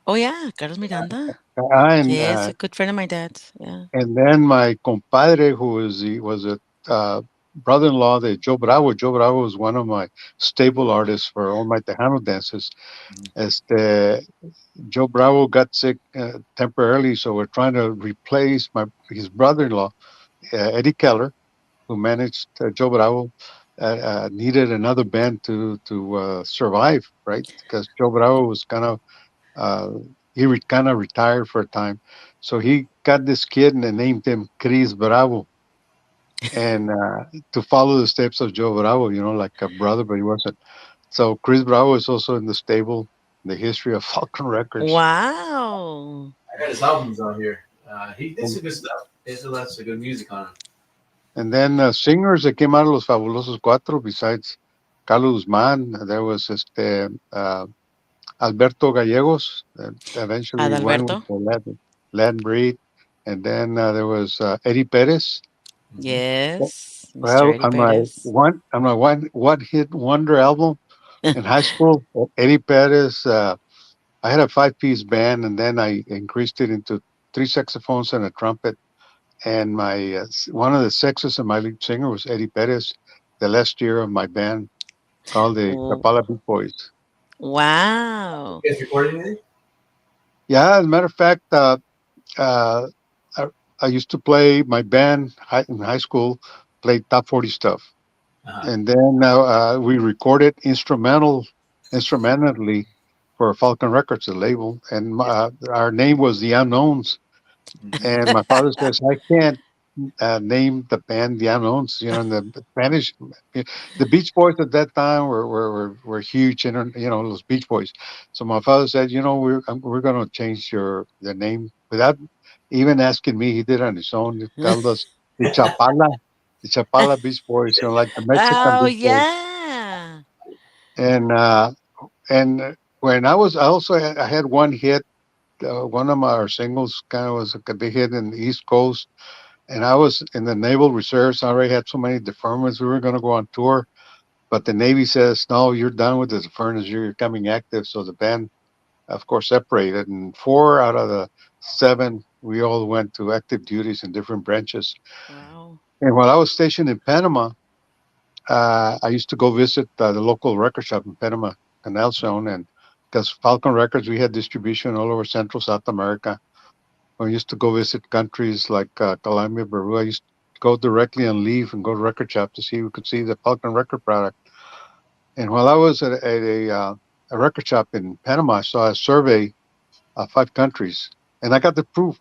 Oh yeah, Carlos Miranda. And Yes, a good friend of my dad's. Yeah. and then my compadre, was a brother-in-law de Joe Bravo. Joe Bravo was one of my staple artists for all my Tejano dances. Este, Joe Bravo got sick temporarily, so we're trying to replace his brother-in-law, Eddie Keller, who managed Joe Bravo. Needed another band to survive, right? Because Joe Bravo was kind of uh, kind of retired for a time, so he got this kid and they named him Chris Bravo, and to follow the steps of Joe Bravo, like a brother, but he wasn't. So Chris Bravo is also in the stable, in the history of Falcon Records. Wow. I got his albums out here. He did And, some good stuff. There's lots of good music on him. and then singers that came out of Los Fabulosos Cuatro, besides Carlos Guzmán, there was Alberto Gallegos, that eventually went with Adalberto. the Latin breed. And then there was Eddie Perez. Yes, Mr. Well, Eddie Perez. on my one hit wonder album in high school, Eddie Perez. I had a 5-piece band, and then I increased it into 3 saxophones and a trumpet. And my one of the sexes of my lead singer was Eddie Perez, the last year of my band called the W- Chapala Beat Boys. Wow. You guys recording anything? Yeah, as a matter of fact, uh, I, I used to play my band in high school, played top 40 stuff. Uh-huh. And then we recorded instrumentally for Falcon Records, the label. And our name was The Unknowns. And my father says, I can't name the band The Unknowns. In the Spanish, the Beach Boys at that time were huge. Those Beach Boys. So my father said, we're going to change the name without even asking me. He did it on his own. He called us the Chapala Beach Boys, like the Mexican Oh Beach Boys. yeah. And when I had one hit. One of our singles kind of was a big hit in the East Coast, and I was in the Naval Reserves. I already had so many deferments. We were going to go on tour, but the Navy says, no, you're done with the deferments. You're coming active. So the band, of course, separated, and 4 out of the 7, we all went to active duties in different branches. Wow. And while I was stationed in Panama, I used to go visit the local record shop in Panama Canal Zone, and because Falcon Records, we had distribution all over Central South America. I used to go visit countries like Colombia, Peru. I used to go directly and leave and go to record shop to see if we could see the Falcon record product. And while I was at a record shop in Panama, I saw a survey 5 countries, and I got the proof.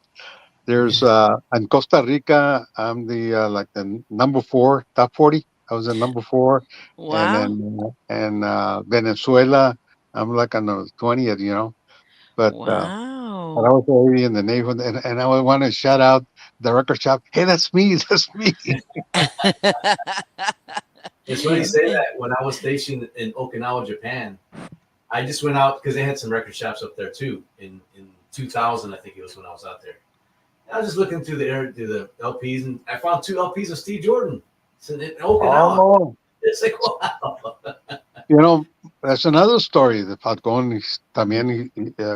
There's in Costa Rica, I'm the like the number 4 top 40. I was in number 4, and Wow. then Venezuela, I'm like on the 20th, but I Wow. was already in the Navy, and I want to shout out the record shop. Hey, that's me, that's me. It's funny you say that. When I was stationed in Okinawa, Japan, I just went out because they had some record shops up there too. In 2000, I think it was when I was out there. I was just looking through the LPs, and I found 2 LPs of Steve Jordan. So in Okinawa, Oh, it's like wow. that's another story. The Falcon, también,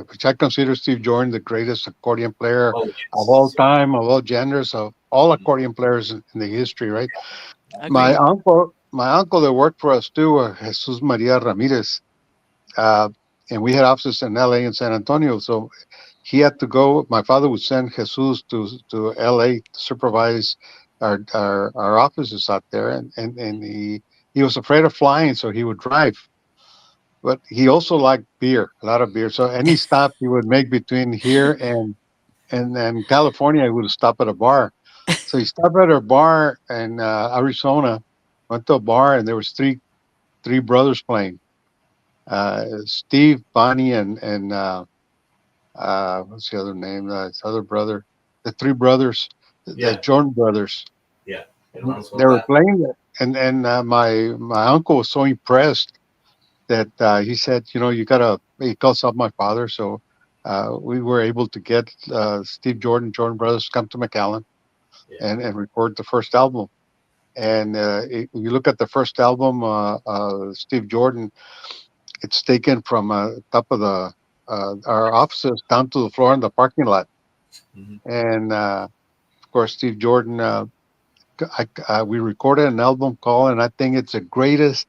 which I consider Steve Jordan the greatest accordion player Oh of all yes. time, of all genders, of all accordion players in the history, right? My Agreed. uncle, my uncle that worked for us too, Jesus Maria Ramírez, uh, and we had offices in L.A. and San Antonio. So he had to go. My father would send Jesus to L.A. to supervise our offices out there, and he was afraid of flying, so he would drive. But he also liked beer, a lot of beer. So any stop he would make between here and California, he would stop at a bar. So he stopped at a bar in Arizona, went to a bar, and there was three brothers playing. Steve, Bonnie, and what's the other name? His other brother. The 3 brothers, the Yeah, Jordan brothers. yeah. They were playing it, and my uncle was so impressed that he said, you gotta. He calls up my father, so we were able to get Steve Jordan brothers come to McAllen Yeah. and record the first album. And you look at the first album, Steve Jordan. It's taken from top of the our offices down to the floor in the parking lot. Mm-hmm. And of course, Steve Jordan. We recorded an album called, and I think it's the greatest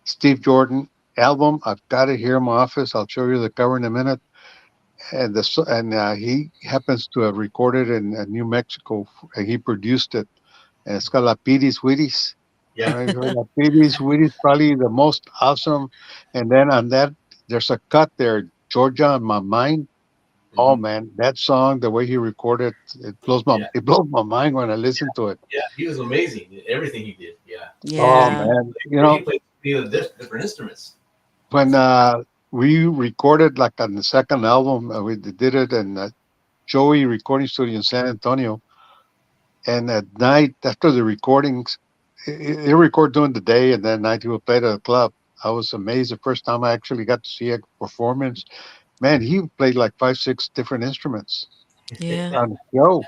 Steve Jordan album. I've got it here in my office. I'll show you the cover in a minute. And he happens to have recorded in New Mexico. He produced it, and it's called La Piris Wiris. Yeah. Right, La Piris Wiris, probably the most awesome. And then on that, there's a cut there, Georgia on My Mind. Oh Mm-hmm. man, that song, the way he recorded, Yeah. it blows my mind when I listen to it. Yeah. He was amazing. Everything he did. Yeah. Oh Yeah. man, He played different instruments. when we recorded like on the second album, we did it in Joey Recording Studio in San Antonio. And at night, after the recordings, he record during the day, and then at night he would play at the club. I was amazed the first time I actually got to see a performance. Man, he played like 5, 6 different instruments Yeah. on the show.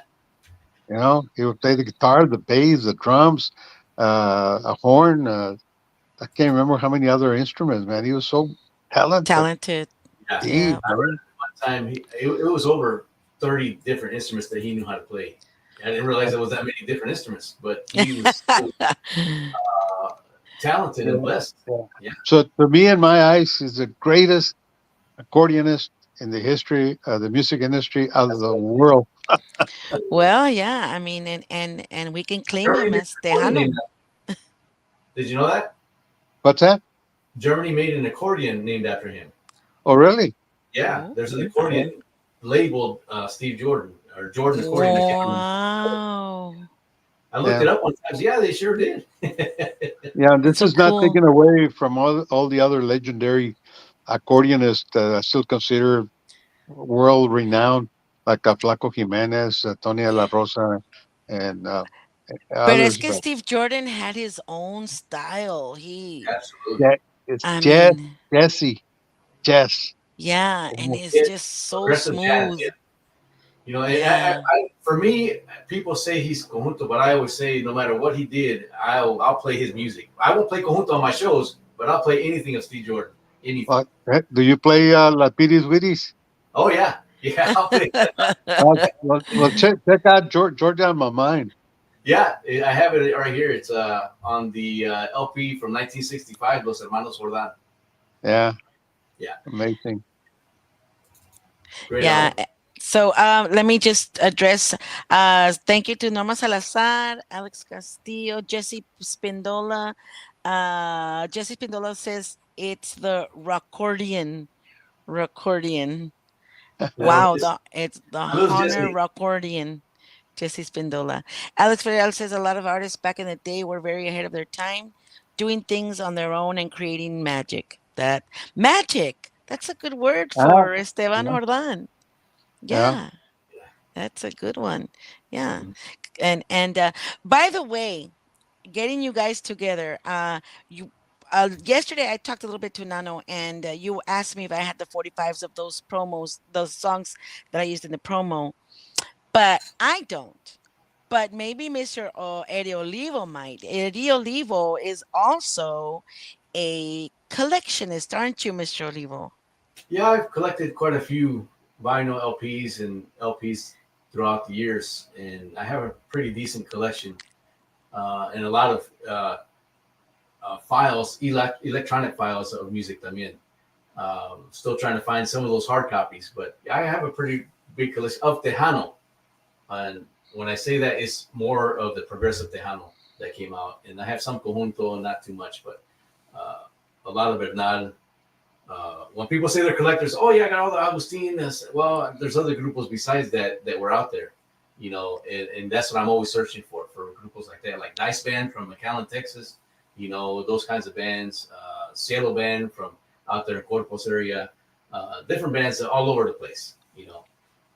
He would play the guitar, the bass, the drums, a horn. I can't remember how many other instruments. Man, he was so talented. Talented. Yeah. Yeah. I read one time it was over 30 different instruments that he knew how to play. I didn't realize there was that many different instruments, but he was so, talented and blessed. Yeah. So to me, in my eyes, he's the greatest accordionist in the history of the music industry of the world. Well, yeah. I mean, and we can claim him Germany as Tejano. Did you know that? What's that? Germany made an accordion named after him. Oh, really? Yeah, there's an accordion labeled Steve Jordan or Jordan accordion. Wow. I looked it up one time. Yeah, they sure did. Yeah, this So is not cool. taken away from all the other legendary accordionists that I still consider world renowned, like Flaco Jimenez, Tony de la Rosa, and But es others. que But Steve Jordan had his own style. Absolutely. yeah, it's I mean, Jess. yeah, and Yeah. it's just so Progressive jazz, smooth. yeah. You know, Yeah. for me, people say he's conjunto, but I always say no matter what he did, I'll play his music. I won't play conjunto on my shows, but I'll play anything of Steve Jordan. Anything. Do you play La Piris Wiris? Oh yeah, yeah. I'll play that. Well, check out Georgia on My Mind. Yeah, I have it right here. It's on the LP from 1965, Los Hermanos Jordan. Yeah. Yeah. Amazing. Great Yeah. album. So let me just address. Thank you to Norma Salazar, Alex Castillo, Jesse Spindola. Jesse Spindola says it's the recordion. Wow, it's the Saludos, Honor Jesse. accordion. Jesse Spindola. Alex Fidel says a lot of artists back in the day were very ahead of their time, doing things on their own and creating magic. That magic. That's a good word Ah, for Esteban yeah, Jordan. yeah. Yeah, that's a good one. Yeah. Mhm. And by the way, getting you guys together, you yesterday I talked a little bit to Nano, and you asked me if I had the 45s of those promos, those songs that I used in the promo, but I don't. But maybe Mr. Eddie Olivo might. Eddie Olivo is also a collectionist, aren't you, Mr. Olivo? Yeah, I've collected quite a few vinyl LPs and LPs throughout the years, and I have a pretty decent collection and a lot of files, electronic files of music. I mean, still trying to find some of those hard copies, but I have a pretty big collection of Tejano. And when I say that, it's more of the progressive Tejano that came out, and I have some conjunto, not too much, but a lot of Bernal. When people say they're collectors, oh yeah, I got all the Agustin. Well, there's other grupos besides that were out there, and that's what I'm always searching for grupos like that, like Nice Band from McAllen, Texas, those kinds of bands, Cielo Band from out there in Corpus area, different bands all over the place.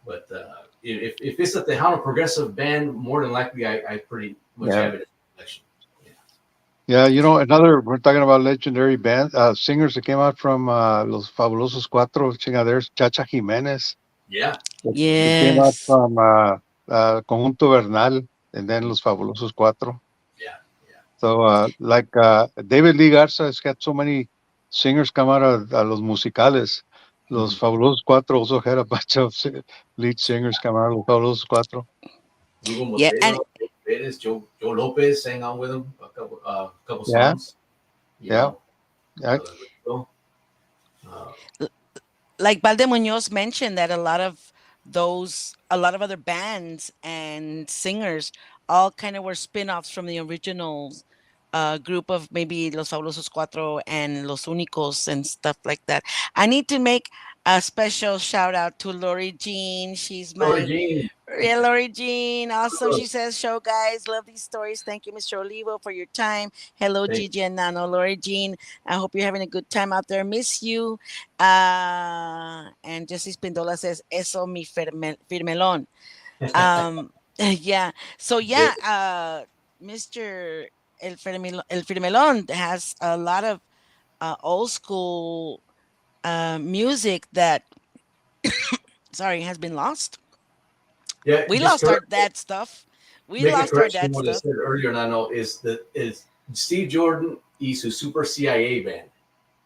But if it's a Tejano progressive band, more than likely I pretty much Yeah. have it in the collection. Yeah, we're talking about legendary band singers that came out from Los Fabulosos Cuatro chingaderos, Chacha Jimenez, Yeah. that came out Yes. from Conjunto Bernal, and then Los Fabulosos Cuatro. Yeah. Yeah. So, David Lee Garza has got so many singers come out of Los Musicales. Los Fabulosos Cuatro also had a bunch of lead singers come out of Los Fabulosos Cuatro. Hugo Yeah, and Montero, Perez, Joe Lopez sang on with him a couple Yeah, songs. You yeah, know, yeah, uh, like Balde Munoz mentioned that a lot of other bands and singers all kind of were spin-offs from the original group of maybe Los Fabulosos Cuatro and Los Únicos and stuff like that. I need to make a special shout out to Lori Jean. She's Lori my Jean. Yeah, Lori Jean. Awesome. She says, show guys, love these stories. Thank you, Mr. Olivo, for your time. Hello, Thank Gigi and Nano. Lori Jean, I hope you're having a good time out there. Miss you. And Jessie Spindola says, eso mi firmelón. Yeah. So, you. yeah, Mr. El Firmelón has a lot of old school music that, sorry, has been lost. Yeah, We just lost our correct. dad stuff. We Make a lost our correction dad what I stuff. said earlier. Nano is Steve Jordan y su Super CIA band.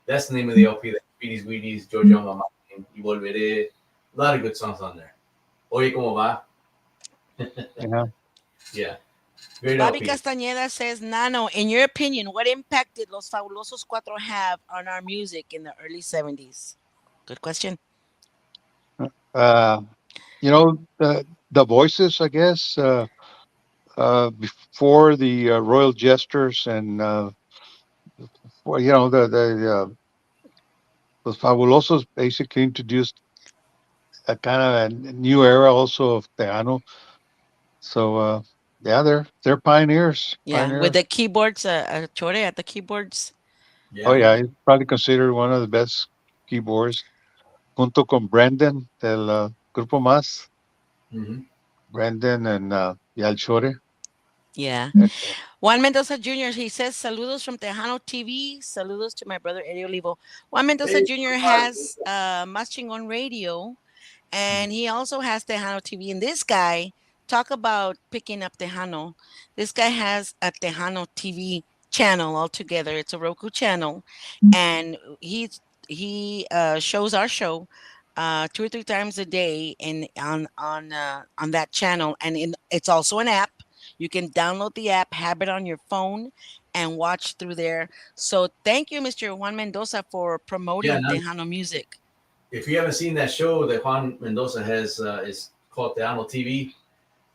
That's the name of the LP. That Speedies Weedies, Georgia Mama, y Volveré. A lot of good songs on there. Oye, ¿cómo va? yeah. Yeah. Great Bobby LP. Castañeda says, Nano, in your opinion, what impact did Los Fabulosos Cuatro have on our music in the early 70s? Good question. Uh, the voices, I guess, before the Royal Jesters and the Fabulosos basically introduced a kind of a new era also of Tejano. So yeah, they're pioneers. Yeah, with Pioneers. the keyboards, Chore at the keyboards. Oh Yeah. yeah, he's probably considered one of the best keyboards. Junto con Brendan del Grupo Más. Mm-hmm. Brendan and Yal Chore. Yeah. And, Juan Mendoza Jr., he says, saludos from Tejano TV. Saludos to my brother Eddie Olivo. Juan Mendoza Hey, Jr. has Más Chingón Radio, and he also has Tejano TV. And this guy, talk about picking up Tejano. This guy has a Tejano TV channel altogether. It's a Roku channel, and he shows our show 2 or 3 times a day on that channel, and it's also an app. You can download the app, have it on your phone, and watch through there. So thank you, Mr. Juan Mendoza, for promoting Tejano music. If you haven't seen that show that Juan Mendoza has, is called Tejano TV.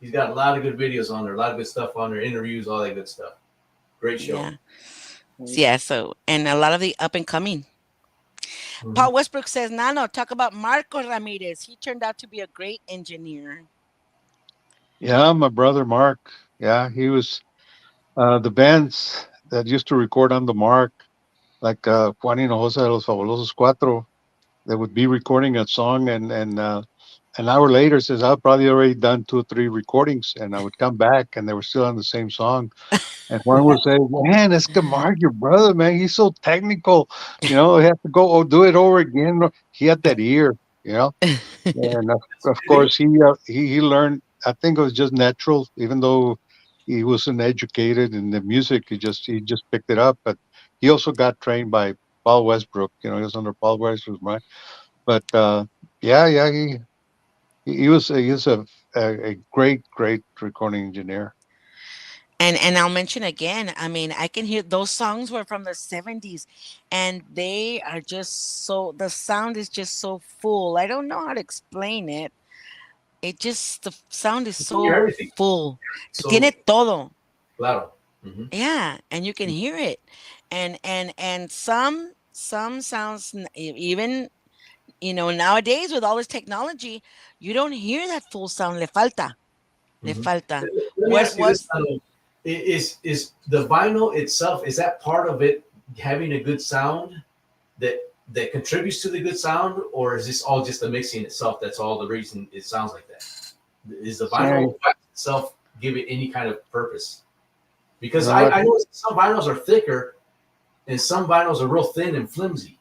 He's got a lot of good videos on there, a lot of good stuff on there, interviews, all that good stuff. Great show. Yeah. So, and a lot of the up and coming. Paul Westbrook says, Nano, talk about Marco Ramirez. He turned out to be a great engineer. Yeah, my brother Mark. Yeah, he was the bands that used to record on the Mark, like Juan Hinojosa de los Fabulosos Cuatro. They would be recording a song, and an hour later says I've probably already done 2 or 3 recordings, and I would come back and they were still on the same song. And one would say, "Man, that's Mark, your brother, man. He's so technical. He has to go do it over again." He had that ear, you know. And of course, he learned. I think it was just natural, even though he wasn't educated in the music. He just picked it up. But he also got trained by Paul Westbrook. He was under Paul Westbrook, right? But yeah, he was a great recording engineer. And I'll mention again, I mean, I can hear those songs were from the 70s and they are just the sound is just so full. I don't know how to explain it. The sound is so full. So, Tiene todo. Claro. Yeah, and you can hear it. And some sounds even nowadays with all this technology, you don't hear that full sound. Le falta. Le falta. Let me ask you this, is the vinyl itself, is that part of it having a good sound that contributes to the good sound, or is this all just the mixing itself that's all the reason it sounds like that? Is the vinyl itself give it any kind of purpose? Because I know some vinyls are thicker and some vinyls are real thin and flimsy.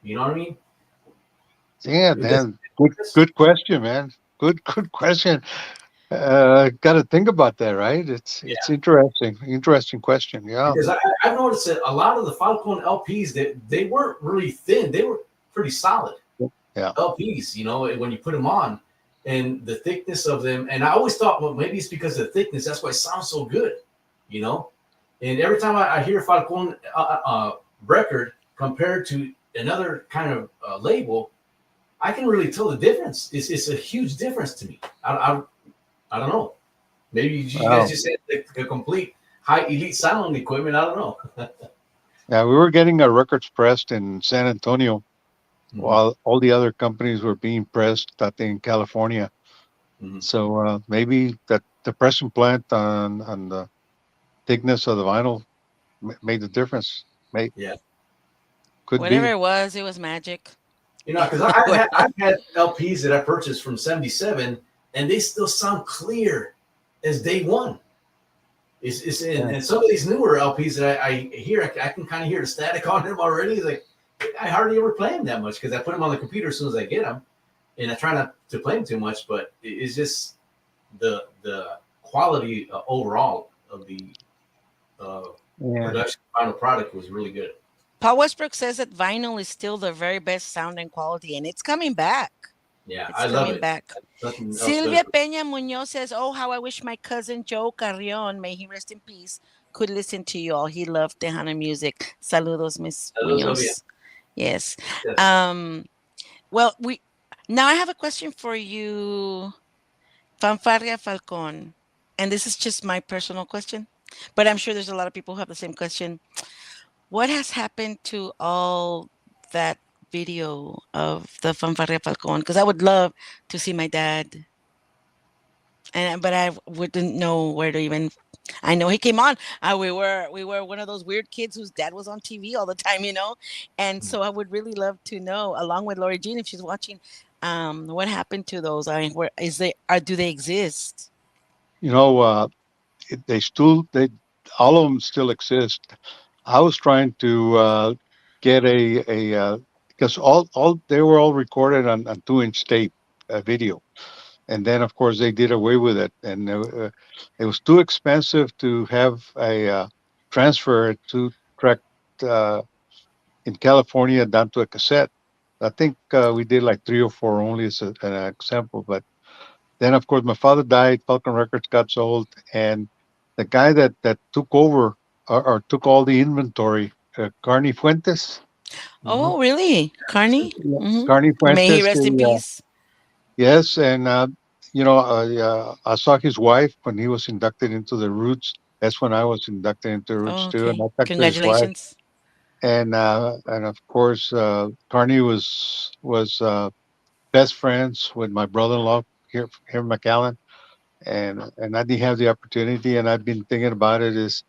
You know what I mean? Yeah, man. Good question, man. Good question. Got to think about that, right? It's interesting question. Yeah, because I've noticed that a lot of the Falcon LPs they weren't really thin; they were pretty solid. Yeah, LPs, when you put them on, and the thickness of them. And I always thought, well, maybe it's because of the thickness. That's why it sounds so good, And every time I hear Falcon record compared to another kind of label, I can really tell the difference. It's a huge difference to me. I don't know. Maybe you guys just had the complete high elite sound equipment. I don't know. Yeah, we were getting our records pressed in San Antonio while all the other companies were being pressed, I think, in California. So maybe that the pressing plant on the thickness of the vinyl made the difference. Yeah. Whatever be. it was magic. Because I've had LPs that I purchased from 77 and they still sound clear as day one. And some of these newer LPs that I hear, I can kind of hear the static on them already. It's like, I hardly ever play them that much because I put them on the computer as soon as I get them. And I try not to play them too much, but it's just the quality overall of the production final product was really good. Paul Westbrook says that vinyl is still the very best sound and quality, and it's coming back. Yeah, I love it. Back. Silvia good. Peña Muñoz says, "Oh, how I wish my cousin Joe Carrion, may he rest in peace, could listen to you all. He loved Tejano music. Saludos, Miss Muñoz." Yes. Well, now I have a question for you, Fanfarria Falcon, and this is just my personal question, but I'm sure there's a lot of people who have the same question. What has happened to all that video of the Fanfarria Falcon? Because I would love to see my dad, but I wouldn't know where to even. I know he came on. We were one of those weird kids whose dad was on TV all the time, and so I would really love to know, along with Lori Jean, if she's watching, what happened to those? I mean, do they exist? All of them still exist. I was trying to get because they were all recorded on 2-inch tape video, and then of course they did away with it, and it was too expensive to have a transfer to track in California down to a cassette. I think we did like 3 or 4 only as an example, but then of course my father died. Falcon Records got sold, and the guy that took over or took all the inventory, Carney Fuentes. Oh, really? Carney? Carney Fuentes. May he rest in peace. Yes, and I saw his wife when he was inducted into the Roots. That's when I was inducted into the Roots too. And I talked Congratulations. and of course, Carney was best friends with my brother-in-law here in McAllen, and I didn't have the opportunity, and I've been thinking about it. Is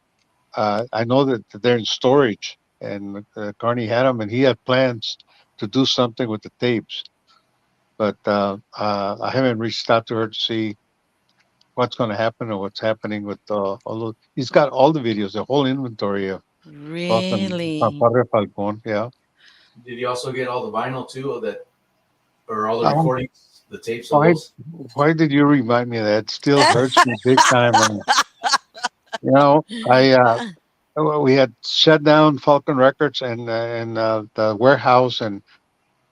I know that they're in storage, and Carney had them, and he had plans to do something with the tapes, but I haven't reached out to her to see what's going to happen or what's happening with all those. He's got all the videos, the whole inventory of Really? Falcon. Yeah. Did you also get all the vinyl too, of that, or all the Um, recordings, the tapes of why those? why did you remind me of that? It still hurts me big time. You know, we had shut down Falcon Records and the warehouse, and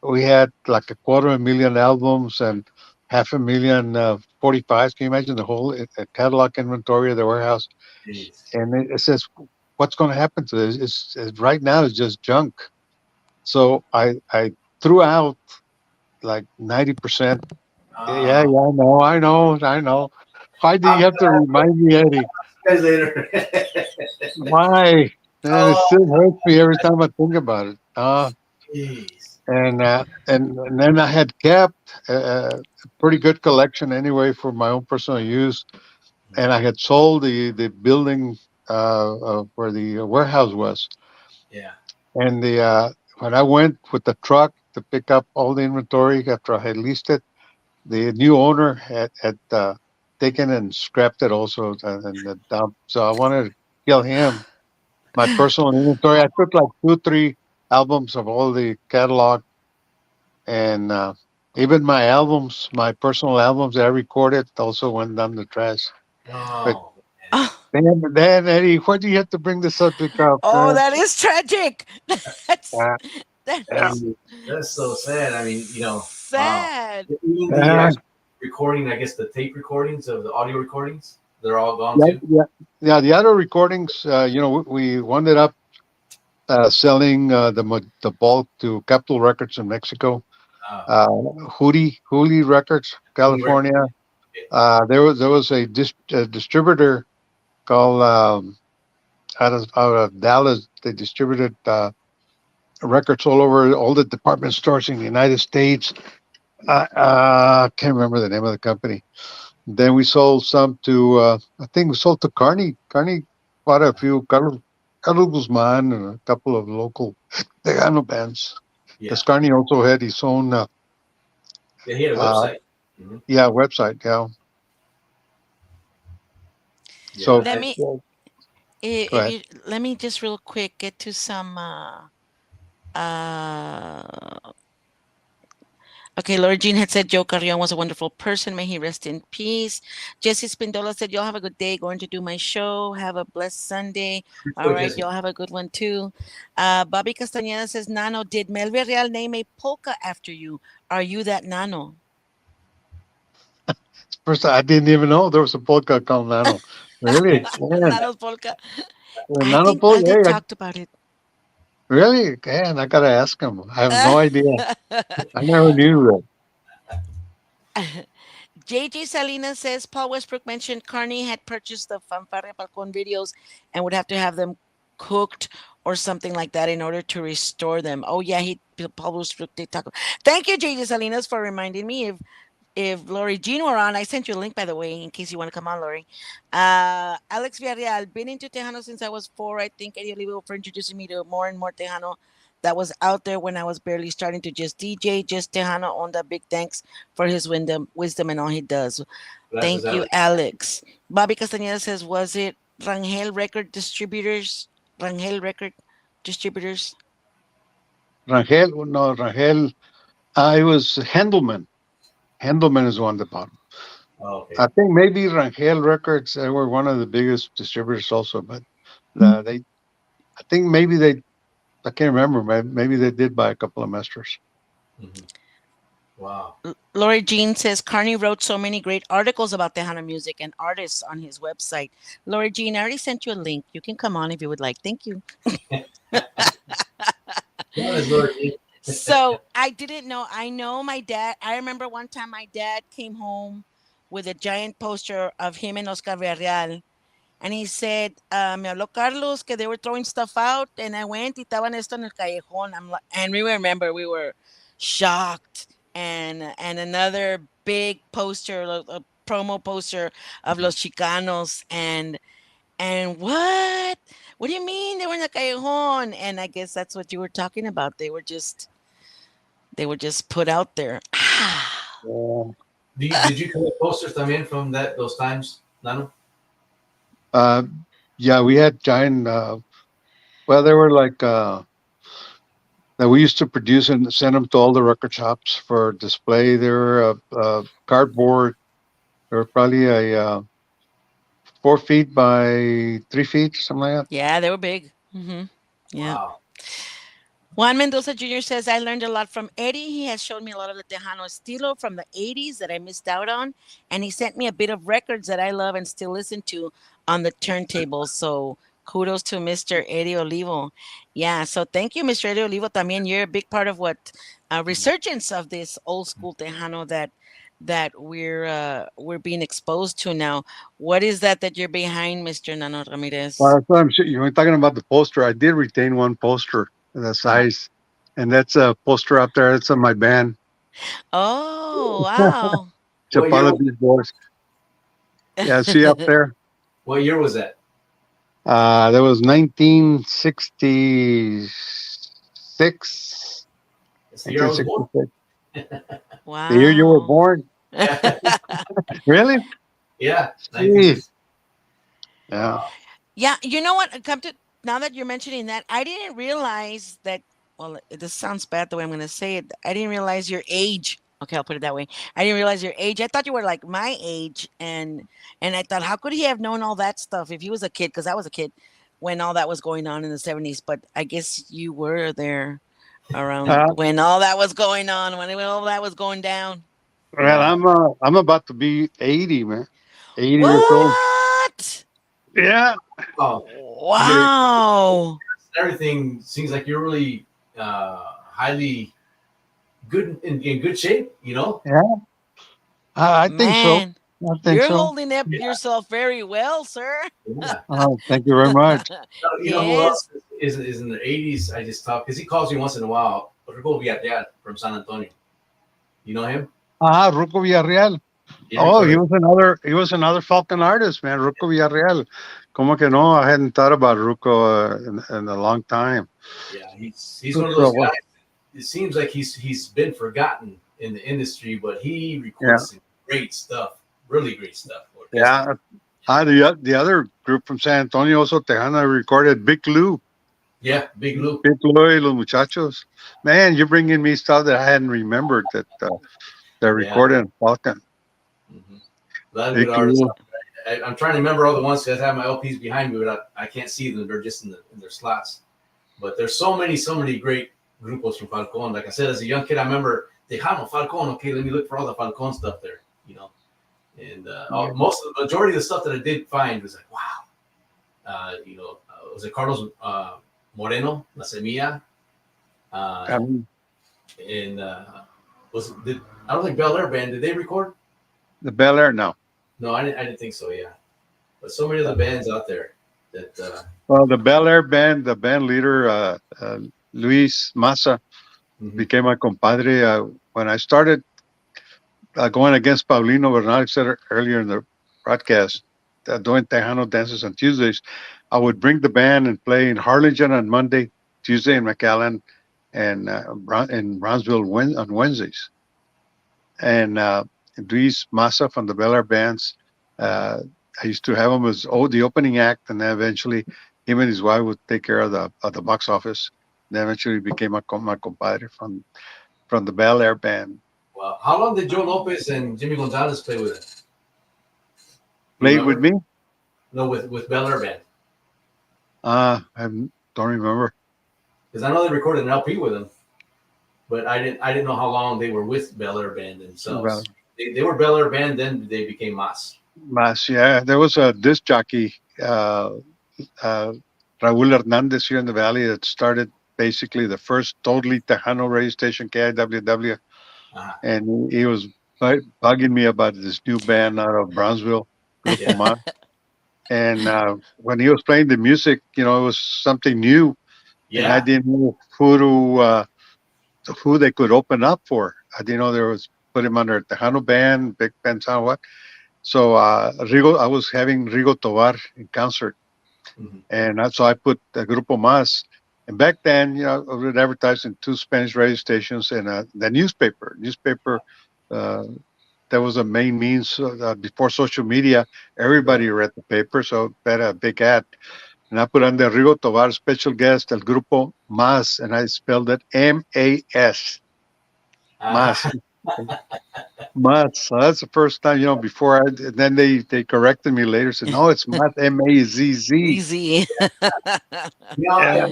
we had like 250,000 albums and 500,000 45s. Can you imagine the whole catalog inventory of the warehouse? Jeez. And it says, what's going to happen to this? It's right now it's just junk. So I threw out like 90%. Yeah, Ah, I know. Why do you have to remind me, Eddie? guys later. Why? Man, it Oh, still hurts me every time I think about it. jeez. And then I had kept a pretty good collection anyway for my own personal use, and I had sold the building where the warehouse was, Yeah. and the when I went with the truck to pick up all the inventory after I had leased it, the new owner had taken and scrapped it also in the dump. So I wanted to kill him. My personal inventory. I took like 2, 3 albums of all the catalog, and even my albums, my personal albums that I recorded, also went down the trash. But Oh, Oh, then Eddie, why do you have to bring the subject up? oh, that is tragic. That's Uh, that man. is That's so sad. I mean, wow. sad. Even the uh, actual recording, I guess the tape recordings of the audio recordings, they're all gone yeah, too. yeah, yeah. The other recordings, we wound up selling the bulk to Capitol Records in Mexico, Uh, uh, Hootie Records, Holy record. California. There was a distributor called out of Dallas. They distributed records all over all the department stores in the United States. I can't remember the name of the company. Then we sold some to I think we sold to Carney. Carney bought a few Carlos Guzman and a couple of local Tejano bands. Yeah. Because Carney also had his own Yeah, he had a uh, website. Mhm. website. Yeah. Yeah. So Let me go if ahead. you let me just real quick get to some uh okay, Laura Jean had said Joe Carrion was a wonderful person. May he rest in peace. Jesse Spindola said, y'all have a good day. Going to do my show. Have a blessed Sunday. All Go, right, Jesse. y'all have a good one too. Bobby Castañeda says, Nano, did Melvin Real name a polka after you? Are you that Nano? First, I didn't even know there was a polka called Nano. Really? Man, Nano's polka. I Nano think polka. Adi Hey, talked about it. really? Man, I gotta ask him. I have no idea. I never knew that. JJ Salinas says Paul Westbrook mentioned Carney had purchased the Fanfarria Falcon videos and would have to have them cooked or something like that in order to restore them. Oh yeah, Paul Westbrook did talk. Thank you, JJ Salinas, for reminding me. If Lori Jean were on, I sent you a link by the way, in case you want to come on, Lori. Alex Villarreal, been into Tejano since I was 4. I think Eddie Olivo for introducing me to more and more Tejano that was out there when I was barely starting to just DJ, just Tejano on the big thanks for his wisdom and all he does. Gracias, Thank you, Alex. Alex. Bobby Castañeda says, was it Rangel Record Distributors? Rangel Record Distributors? Rangel, no, Rangel. I was Handelman. Handelman is the one that bought 'em. Oh, okay. I think maybe Rangel Records, they were one of the biggest distributors also, but they, I think maybe they, I can't remember, maybe they did buy a couple of masters. Mhm. Wow. Lori Jean says Carney wrote so many great articles about Tejano music and artists on his website. Lori Jean, I already sent you a link. You can come on if you would like. Thank you. So I didn't know. I know my dad. I remember one time my dad came home with a giant poster of him and Oscar Villarreal. and he said, me habló Carlos que they were throwing stuff out, and I went y estaban esto en el callejón. I'm like, and we remember we were shocked, and another big poster, a promo poster of Los Chicanos, and what do you mean they were in the callejón? And I guess that's what you were talking about. They were just put out there. Yeah. Did you collect posters también from those times, Nano? Yeah, we had giant. Well, they were like that we used to produce and send them to all the record shops for display. They were cardboard. They were probably a 4 feet by 3 feet, something like that. Yeah, they were big. Yeah. Wow. Juan Mendoza Jr. says, I learned a lot from Eddie. He has shown me a lot of the Tejano estilo from the 80s that I missed out on. And he sent me a bit of records that I love and still listen to on the turntables. So kudos to Mr. Eddie Olivo. Yeah, so thank you, Mr. Eddie Olivo. También you're a big part of what resurgence of this old school Tejano that we're being exposed to now. What is that you're behind, Mr. Nano Ramirez? Well, that's what I'm sure you were talking about the poster. I did retain one poster, the size, and that's a poster up there. It's on my band. Oh, wow. Chapala Beach Boys. Yeah, see up there. What year was that? That was 1966. It's the year I was born. 1966. Wow. The year you were born? Really? Yeah. Jeez. Yeah. Yeah, you know what? Now that you're mentioning that, I didn't realize that. Well, this sounds bad the way I'm going to say it. I didn't realize your age. Okay, I'll put it that way. I didn't realize your age. I thought you were like my age, and I thought, how could he have known all that stuff if he was a kid? Because I was a kid when all that was going on in the 70s. But I guess you were there around when all that was going on, when all that was going down. Well, I'm about to be 80, man. 80 years old. What? Yeah. Oh, wow. Everything seems like you're really highly good in good shape, you know? Yeah. I think so. You're holding up yourself very well, sir. Yeah. Oh, thank you very much. You know who else is in the 80s? I just talk because he calls me once in a while. Ruco Villarreal from San Antonio. You know him? Ruco Villarreal. Yeah, he was another Falcon artist, man. Ruco Villarreal. Como que no? I hadn't thought about Ruco in a long time. Yeah, he's one of those guys. It seems like he's been forgotten in the industry, but he records some great stuff, really great stuff. Yeah. The other group from San Antonio, also Tejano, recorded Big Lou. Yeah, Big Lou. Big Lou y Los Muchachos. Man, you're bringing me stuff that I hadn't remembered that they're recorded in Falcon. A lot of good artists. I'm trying to remember all the ones because I have my LPs behind me, but I can't see them. They're just in their slots. But there's so many great grupos from Falcon. Like I said, as a young kid, I remember Tejano, Falcon. Okay, let me look for all the Falcon stuff there, you know. And most of the majority of the stuff that I did find was like, wow. You know, was it Carlos Moreno, La Semilla? And I don't think Bel Air Band, did they record? The Bel Air, no. No, I didn't think so, yeah. But so many of the bands out there that... well, the Bel Air Band, the band leader, Luis Massa, became my compadre. When I started going against Paulino Bernal, said earlier in the broadcast, doing Tejano dances on Tuesdays, I would bring the band and play in Harlingen on Monday, Tuesday in McAllen, and in Brownsville on Wednesdays. And Luis Massa from the Bel Air bands, I used to have him as the opening act, and then eventually him and his wife would take care of the box office. Then eventually became my compadre from the Bel Air band. Wow. How long did Joe Lopez and Jimmy Gonzalez play with it? Played with me? No, with Bel Air band. I don't remember. Because I know they recorded an LP with them, but I didn't know how long they were with Bel Air band themselves. They were Bel Air band, then they became Mas. Mas, yeah. There was a disc jockey, Raul Hernandez here in the Valley, that started basically the first totally Tejano radio station, KIWW. And he was bugging me about this new band out of Brownsville, Grupo Mas. And when he was playing the music, it was something new, and I Yeah. didn't know who they could open up for. I didn't know there was put him under Tejano band, big band sound what. So I was having Rigo Tovar in concert, Mhm. and so I put Grupo Más. And back then, I would advertise in 2 Spanish radio stations and the newspaper. Uh, that was the main means before social media. Right. Everybody read the paper, so that a big ad. And I put on the Rigo Tovar special guest, El Grupo Más, and I spelled it M-A-S, Más. Ah, Más. So that's the first time, before then they corrected me later, said, no, it's Más, M-A-Z-Z. Easy. Yeah.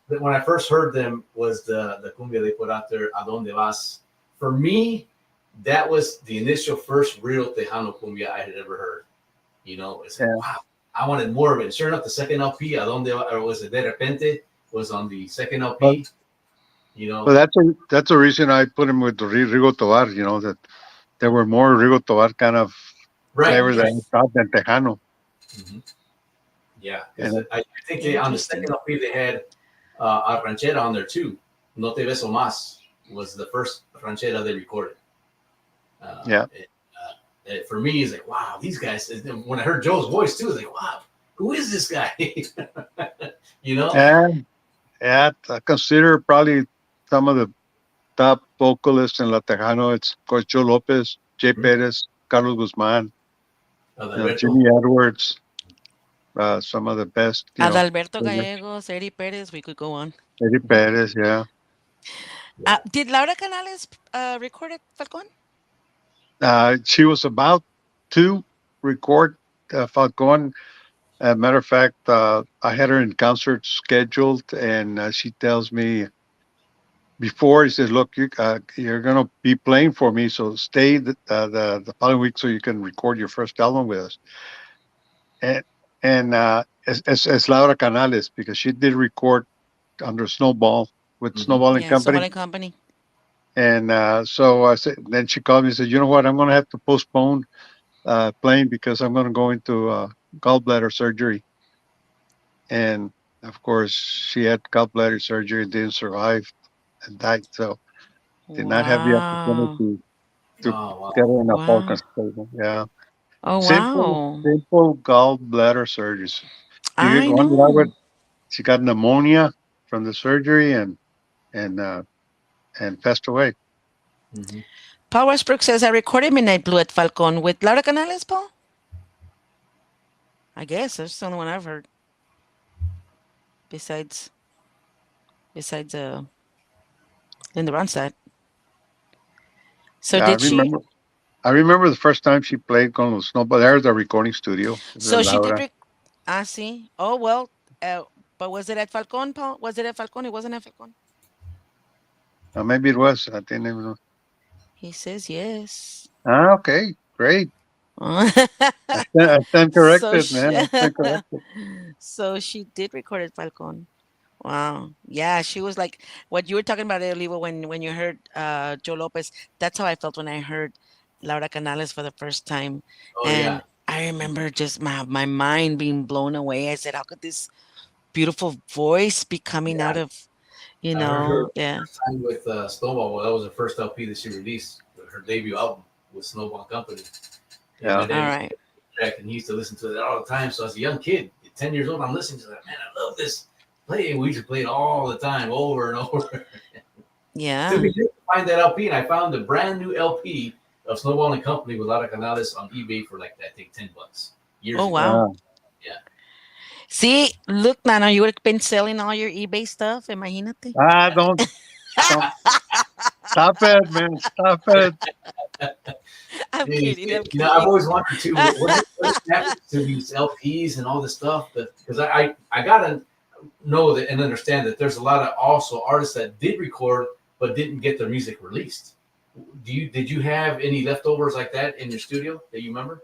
when I first heard them was the cumbia they put out there, "A Donde Vas." For me, that was the initial first real Tejano cumbia I had ever heard. It's like, Yeah. wow, I wanted more of it. Sure enough, the second LP, "A Donde Va," or was it "De Repente," was on the second But, LP. but that's the reason I put him with the Rigo Tovar, that there were more Rigo Tovar kind of Right. flavor than Tejano. Mm-hmm. Yeah, And I think on the second LP they had a ranchera on there too. "No Te Beso Más" was the first ranchera they recorded. Yeah. For me, it's like, wow, these guys. When I heard Joe's voice too, it's like, wow, who is this guy? And I consider probably some of the top vocalists in La Tejano. It's of course Joe Lopez, Jay Perez, Carlos Guzman, Jimmy Edwards, some of the best. Adalberto Gallegos, Eddie Perez, we could go on. Eddie Perez, yeah. Did Laura Canales record it, Falcon? She was about to record Falcon. Matter of fact, I had her in concert scheduled, and she tells me before, he says, "Look, you're going to be playing for me, so stay the following week so you can record your first album with us." And as Laura Canales, because she did record under Snowball with Snowball and Company. Snowball and Company. And so I said, then she called me and said, "You know what? I'm going to have to postpone playing because I'm going to go into gallbladder surgery." And of course, she had gallbladder surgery and didn't survive and died. So did not have the opportunity to get her in a Falcon stable. Yeah. Oh, Simple gallbladder surgeries. I know. She got pneumonia from the surgery and passed away. Mm-hmm. Paul Westbrook says, I recorded Midnight Blue at Falcon with Laura Canales, Paul? I guess that's the only one I've heard. Besides in the Ronstadt. So yeah, I remember the first time she played con los Snowball. There's the recording studio. So she did. See. Oh, well. But was it at Falcon, Paul? Was it at Falcon? It wasn't at Falcon. Maybe it was. I didn't even know. He says yes. Okay. Great. I stand corrected, man. I stand corrected. So she did record at Falcon. Wow. Yeah, she was like what you were talking about, Olivo, when you heard Joe Lopez. That's how I felt when I heard Laura Canales for the first time. And I remember just my mind being blown away. I said, how could this beautiful voice be coming out of, I heard her first time with Snowball. Well, that was the first LP that she released, her debut album with Snowball Company. And all right. And he used to listen to it all the time. So as a young kid, 10 years old, I'm listening to that. Man, I love this. We used to play it all the time, over and over. Yeah. So we did find that LP, and I found a brand new LP of Snowball and Company with Laura Canales on eBay for like, I think, $10 years ago. Wow. Yeah. See, look, Nano, you would have been selling all your eBay stuff. Imagínate. Don't. Stop it, man. Stop it. I'm kidding. I've always wondered too, what happened to these LPs and all this stuff? Because I gotta know that and understand that there's a lot of also artists that did record but didn't get their music released. Did you have any leftovers like that in your studio that you remember?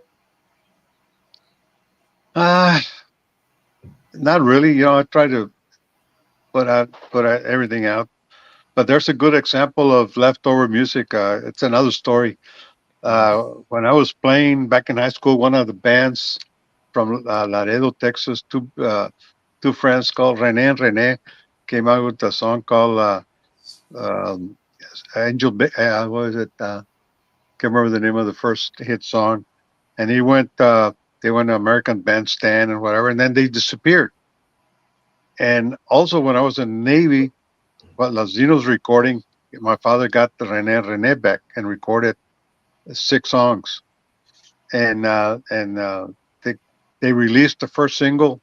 Not really. I try to put everything out. But there's a good example of leftover music. It's another story. When I was playing back in high school, one of the bands from Laredo, Texas. Two friends called Rene and Rene came out with a song called um, what is it? Can't remember the name of the first hit song. And they went to American Bandstand and whatever, and then they disappeared. And also, when I was in the Navy, well, Los Dinos recording, my father got the Rene back and recorded 6 songs, and they they released the first single.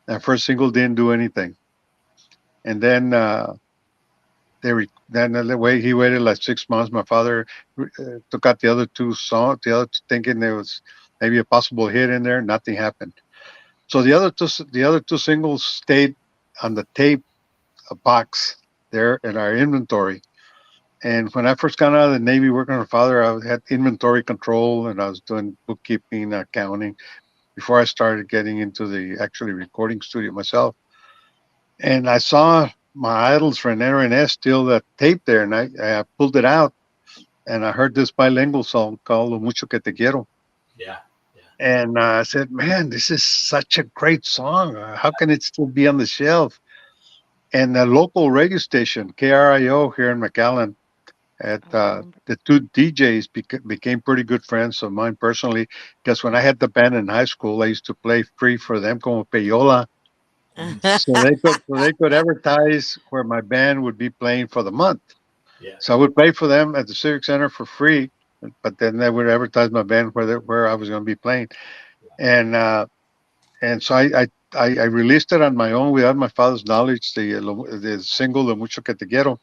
That first single didn't do anything, and then then the way he waited like 6 months. My father took out the other 2 songs, thinking there was maybe a possible hit in there. Nothing happened. So the other two singles stayed on the tape box there in our inventory. And when I first got out of the Navy working with my father, I had inventory control and I was doing bookkeeping, accounting before I started getting into the actually recording studio myself. And I saw my idols, Rene steal that tape there, and I pulled it out and I heard this bilingual song called Lo Mucho Que Te Quiero. Yeah. And I said, man, this is such a great song. How can it still be on the shelf? And the local radio station, KRIO here in McAllen, at the two DJs became pretty good friends of mine personally. Because when I had the band in high school, I used to play free for them, como payola. So they could advertise where my band would be playing for the month. Yeah. So I would play for them at the Civic Center for free, but then they would advertise my band where I was going to be playing, and so I released it on my own without my father's knowledge. The single "Lo Mucho Que Te Quiero,"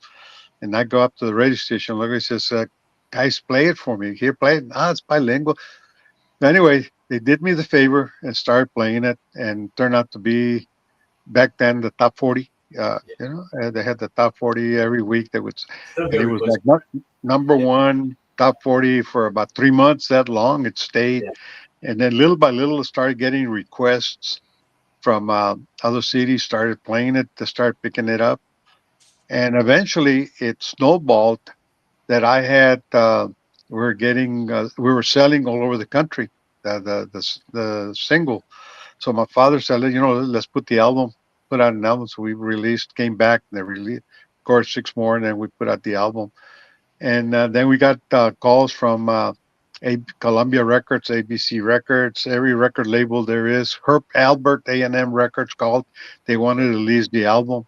and I go up to the radio station. Look, he says, "Guys, play it for me. Here, play it." Ah, it's bilingual. Anyway, they did me the favor and started playing it, and turned out to be back then the top 40. They had the top 40 every week. And it was like number one top 40 for about 3 months. That long it stayed, and then little by little, it started getting requests from other cities. Started playing it to start picking it up, and eventually it snowballed that I had. We were selling all over the country. The single. So my father said, let's put the album, put out an album. So we released, came back, and they released, of course, 6 more, and then we put out the album. And then we got calls from Columbia Records, ABC Records, every record label there is. Herb Albert A&M Records called. They wanted to release the album.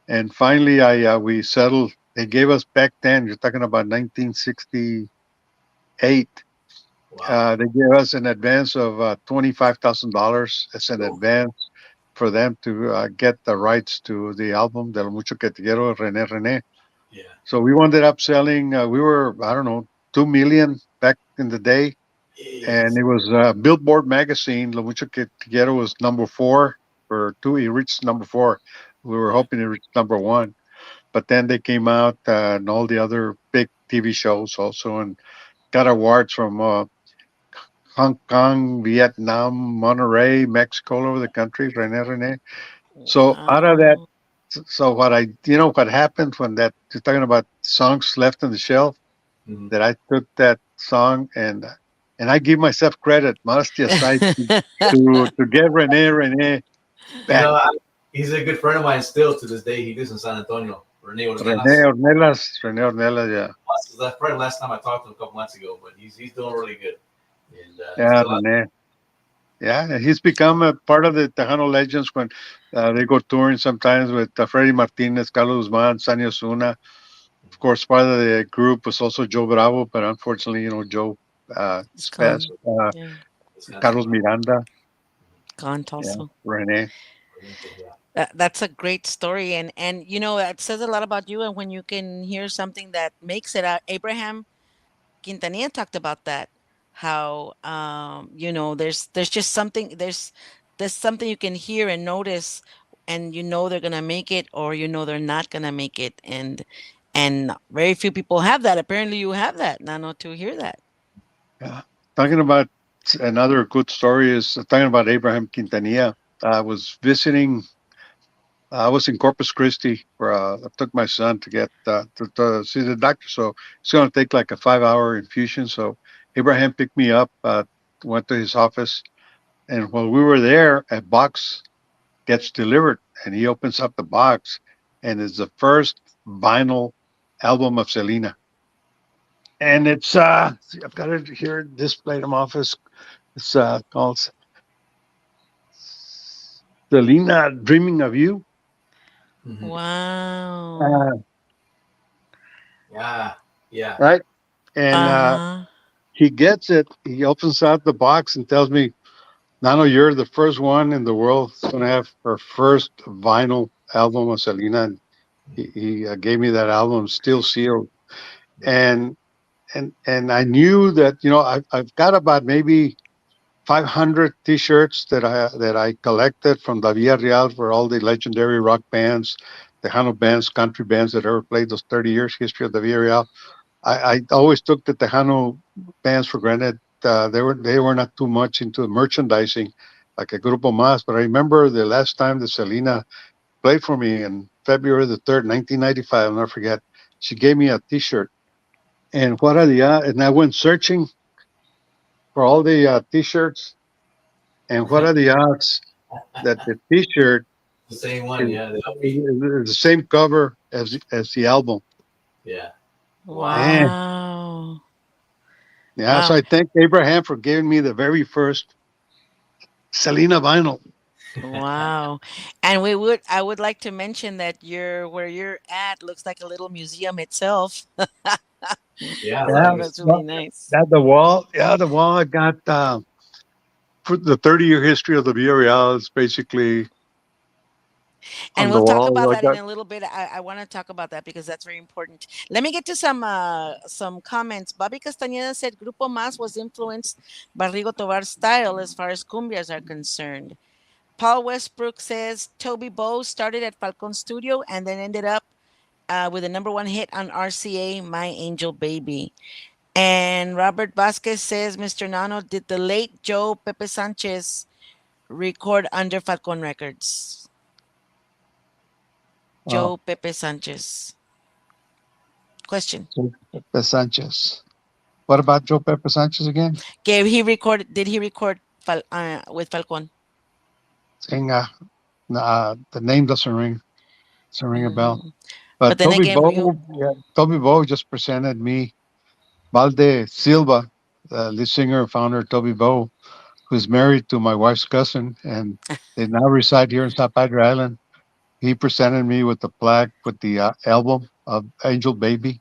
And finally, we settled. They gave us back then, you're talking about 1968. Wow. They gave us an advance of $25,000 as an advance for them to get the rights to the album "De Lo Mucho Que Te Quiero," Rene. Yeah. So we ended up selling. We were, I don't know, 2 million back in the day, and it was Billboard magazine. "Lo Mucho Que Te Quiero" was number 4 for 2. It reached number 4. We were hoping it reached number 1, but then they came out and all the other big TV shows also, and got awards from Hong Kong, Vietnam, Monterey, Mexico, all over the country, Rene. So out of that, so what happened when you're talking about songs left on the shelf, that I took that song and I give myself credit, modesty aside, to get Rene back. He's a good friend of mine still to this day. He lives in San Antonio. Rene Ornelas, yeah. That's probably the last time I talked to him a couple months ago, but he's doing really good. And, Rene. Yeah, he's become a part of the Tejano Legends when they go touring sometimes with Freddy Martinez, Carlos Guzman, Sani Osuna. Of course, part of the group was also Joe Bravo, but unfortunately, Joe passed. Carlos Miranda. Gone also. Rene. That's a great story, and it says a lot about you. And when you can hear something that makes it out, Abraham Quintanilla talked about that. How there's just something there's something you can hear and notice, and they're gonna make it, or they're not gonna make it, and very few people have that. Apparently, you have that, Nano, to hear that. Yeah, talking about another good story is talking about Abraham Quintanilla. I was visiting. I was in Corpus Christi where I took my son to get to see the doctor. So it's going to take like a 5-hour infusion. So Abraham picked me up, went to his office, And while we were there, a box gets delivered, and he opens up the box, and it's the first vinyl album of Selena. And it's I've got it here displayed in my office. It's called Selena Dreaming of You. Wow. Yeah. Right. And Uh-huh. he gets it. He opens out the box and tells me, Nano, you're the first one in the world that's going to have her first vinyl album of Selena. And he gave me that album, still sealed. And I knew that, I've got about maybe 500 T-shirts that I collected from the Villa Real for all the legendary rock bands, Tejano bands, country bands that ever played those 30 years history of the Villa Real. I always took the Tejano bands for granted. They were not too much into merchandising like a Grupo Más. But I remember the last time that Selena played for me in February the 3rd, 1995. I'll never forget. She gave me a T-shirt, and and I went searching for all the T-shirts, and what are the odds that the T-shirt The same one, is, yeah. is the same cover as the album? Yeah. Man, Wow. yeah. So Wow. I thank Abraham for giving me the very first Selena vinyl. Wow. And I would like to mention that where you're at looks like a little museum itself. Yeah, Yeah, So like that's really well, nice. that the wall. Yeah, the wall. I got for the 30-year history of the Villa Real is basically And on the we'll talk wall. about I that in got a little bit. I want to talk about that because that's very important. Let me get to some comments. Bobby Castañeda said Grupo Más was influenced by Rigo Tobar's style as far as cumbias are concerned. Paul Westbrook says Toby Bowe started at Falcon Studio and then ended up with a number one hit on RCA, My Angel Baby. And Robert Vasquez says Mr. Nano, did the late Joe Pepe Sanchez record under Falcon Records? uh, Joe Pepe Sanchez. Question. Joe Pepe Sanchez. What about Joe Pepe Sanchez again? Did he record with Falcon? Saying, the name doesn't ring a bell. Mm. But But then again, Toby Bowe just presented me Valde Silva, the lead singer and founder of Toby Bowe, who's married to my wife's cousin, and they now reside here in South Padre Island. He presented me with the plaque with the album of Angel Baby,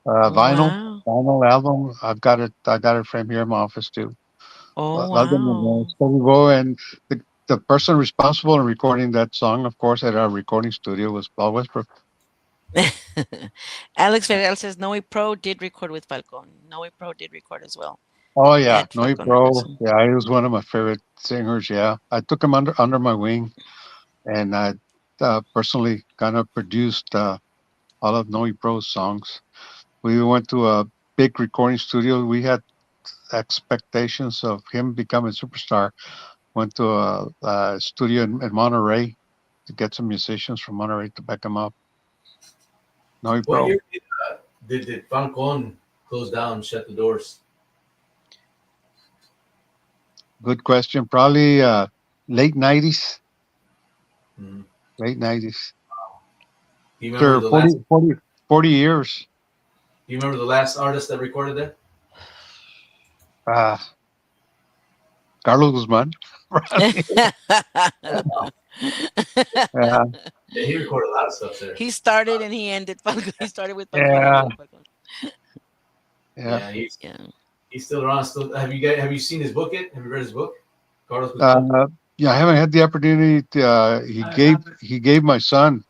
vinyl wow. vinyl album. I've got it. I got it framed here in my office too. Oh, Other than wow. Toby Bowe, and the person responsible in recording that song, of course, at our recording studio was Paul Westbrook. Alex Ferreira says Noe Pro did record with Falcon. Noe Pro did record as well Oh yeah, at Noe Falcon Records. Pro. Yeah, he was one of my favorite singers. Yeah, I took him under my wing, and I personally kind of produced all of Noe Pro's songs. We went to a big recording studio. We had expectations of him becoming a superstar. Went to a studio in Monterey to get some musicians from Monterey to back him up. Noe what Pro. year did Falcon close down, shut the doors? Good question. Probably late 90s. Mhm. Late 90s. Do you remember After the last? 40 years. Do you remember the last artist that recorded there? Uh, Carlos Guzman. Probably. Yeah. Yeah, he recorded a lot of stuff there. He started and he ended Falcon. He started with Falcon and Yeah. ended with Falcon. Yeah. Yeah, Yeah. he's still around. Still, have you seen his book yet? Have you read his book, Carlos Guzman? Yeah, I haven't had the opportunity to, he gave my son,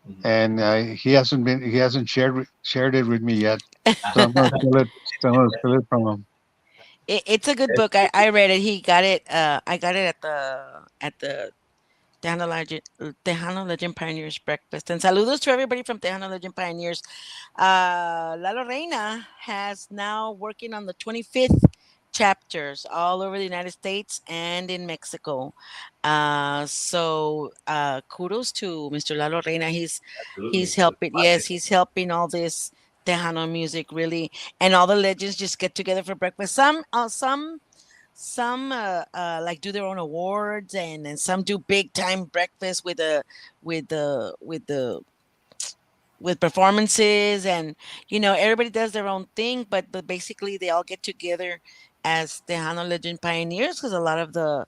Mhm. and he hasn't shared it with me yet. So I'm gonna steal it from him. It's a good book. I read it. He got it. I got it at the Tejano Legend Pioneers breakfast. And saludos to everybody from Tejano Legend Pioneers. Lalo Reina has now working on the 25th chapters all over the United States and in Mexico. So kudos to Mr. Lalo Reina. He's Absolutely. helping. Yes, he's helping all this Tejano music really, and all the legends just get together for breakfast. Some like do their own awards, and some do big time breakfast with the with the with performances, and everybody does their own thing, but basically they all get together as Tejano Legend pioneers, because a lot of the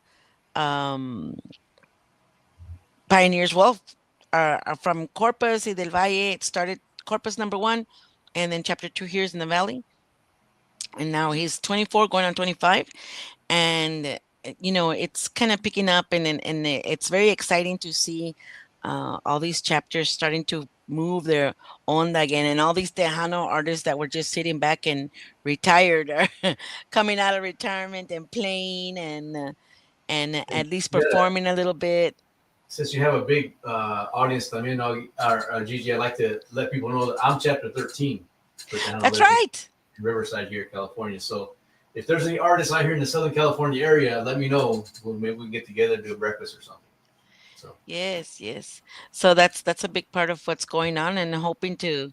um pioneers, well, are from Corpus y del Valle. It started Corpus number one, and then chapter two here is in the valley, and now he's 24 going on 25. And it's kind of picking up, and it's very exciting to see all these chapters starting to move their onda again, and all these Tejano artists that were just sitting back and retired are coming out of retirement and playing, and at least Yeah. performing a little bit. Since you have a big audience, I mean, Gigi, I'd like to let people know that I'm chapter 13 for Tejano That's Legend right. in Riverside here, California. So if there's any artists out here in the Southern California area, let me know. Maybe we can get together and do a breakfast or something. So Yes. So that's a big part of what's going on, and hoping to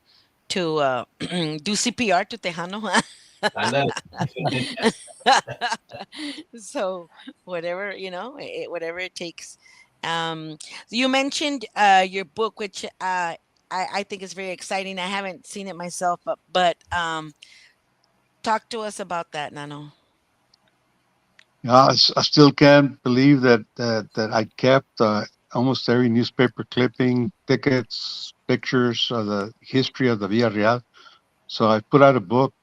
do CPR to Tejano. and then So whatever, whatever it takes. You mentioned your book, which I think is very exciting. I haven't seen it myself, but talk to us about that, Nano. I still can't believe that I kept almost every newspaper clipping, tickets, pictures of the history of the Villarreal. So I put out a book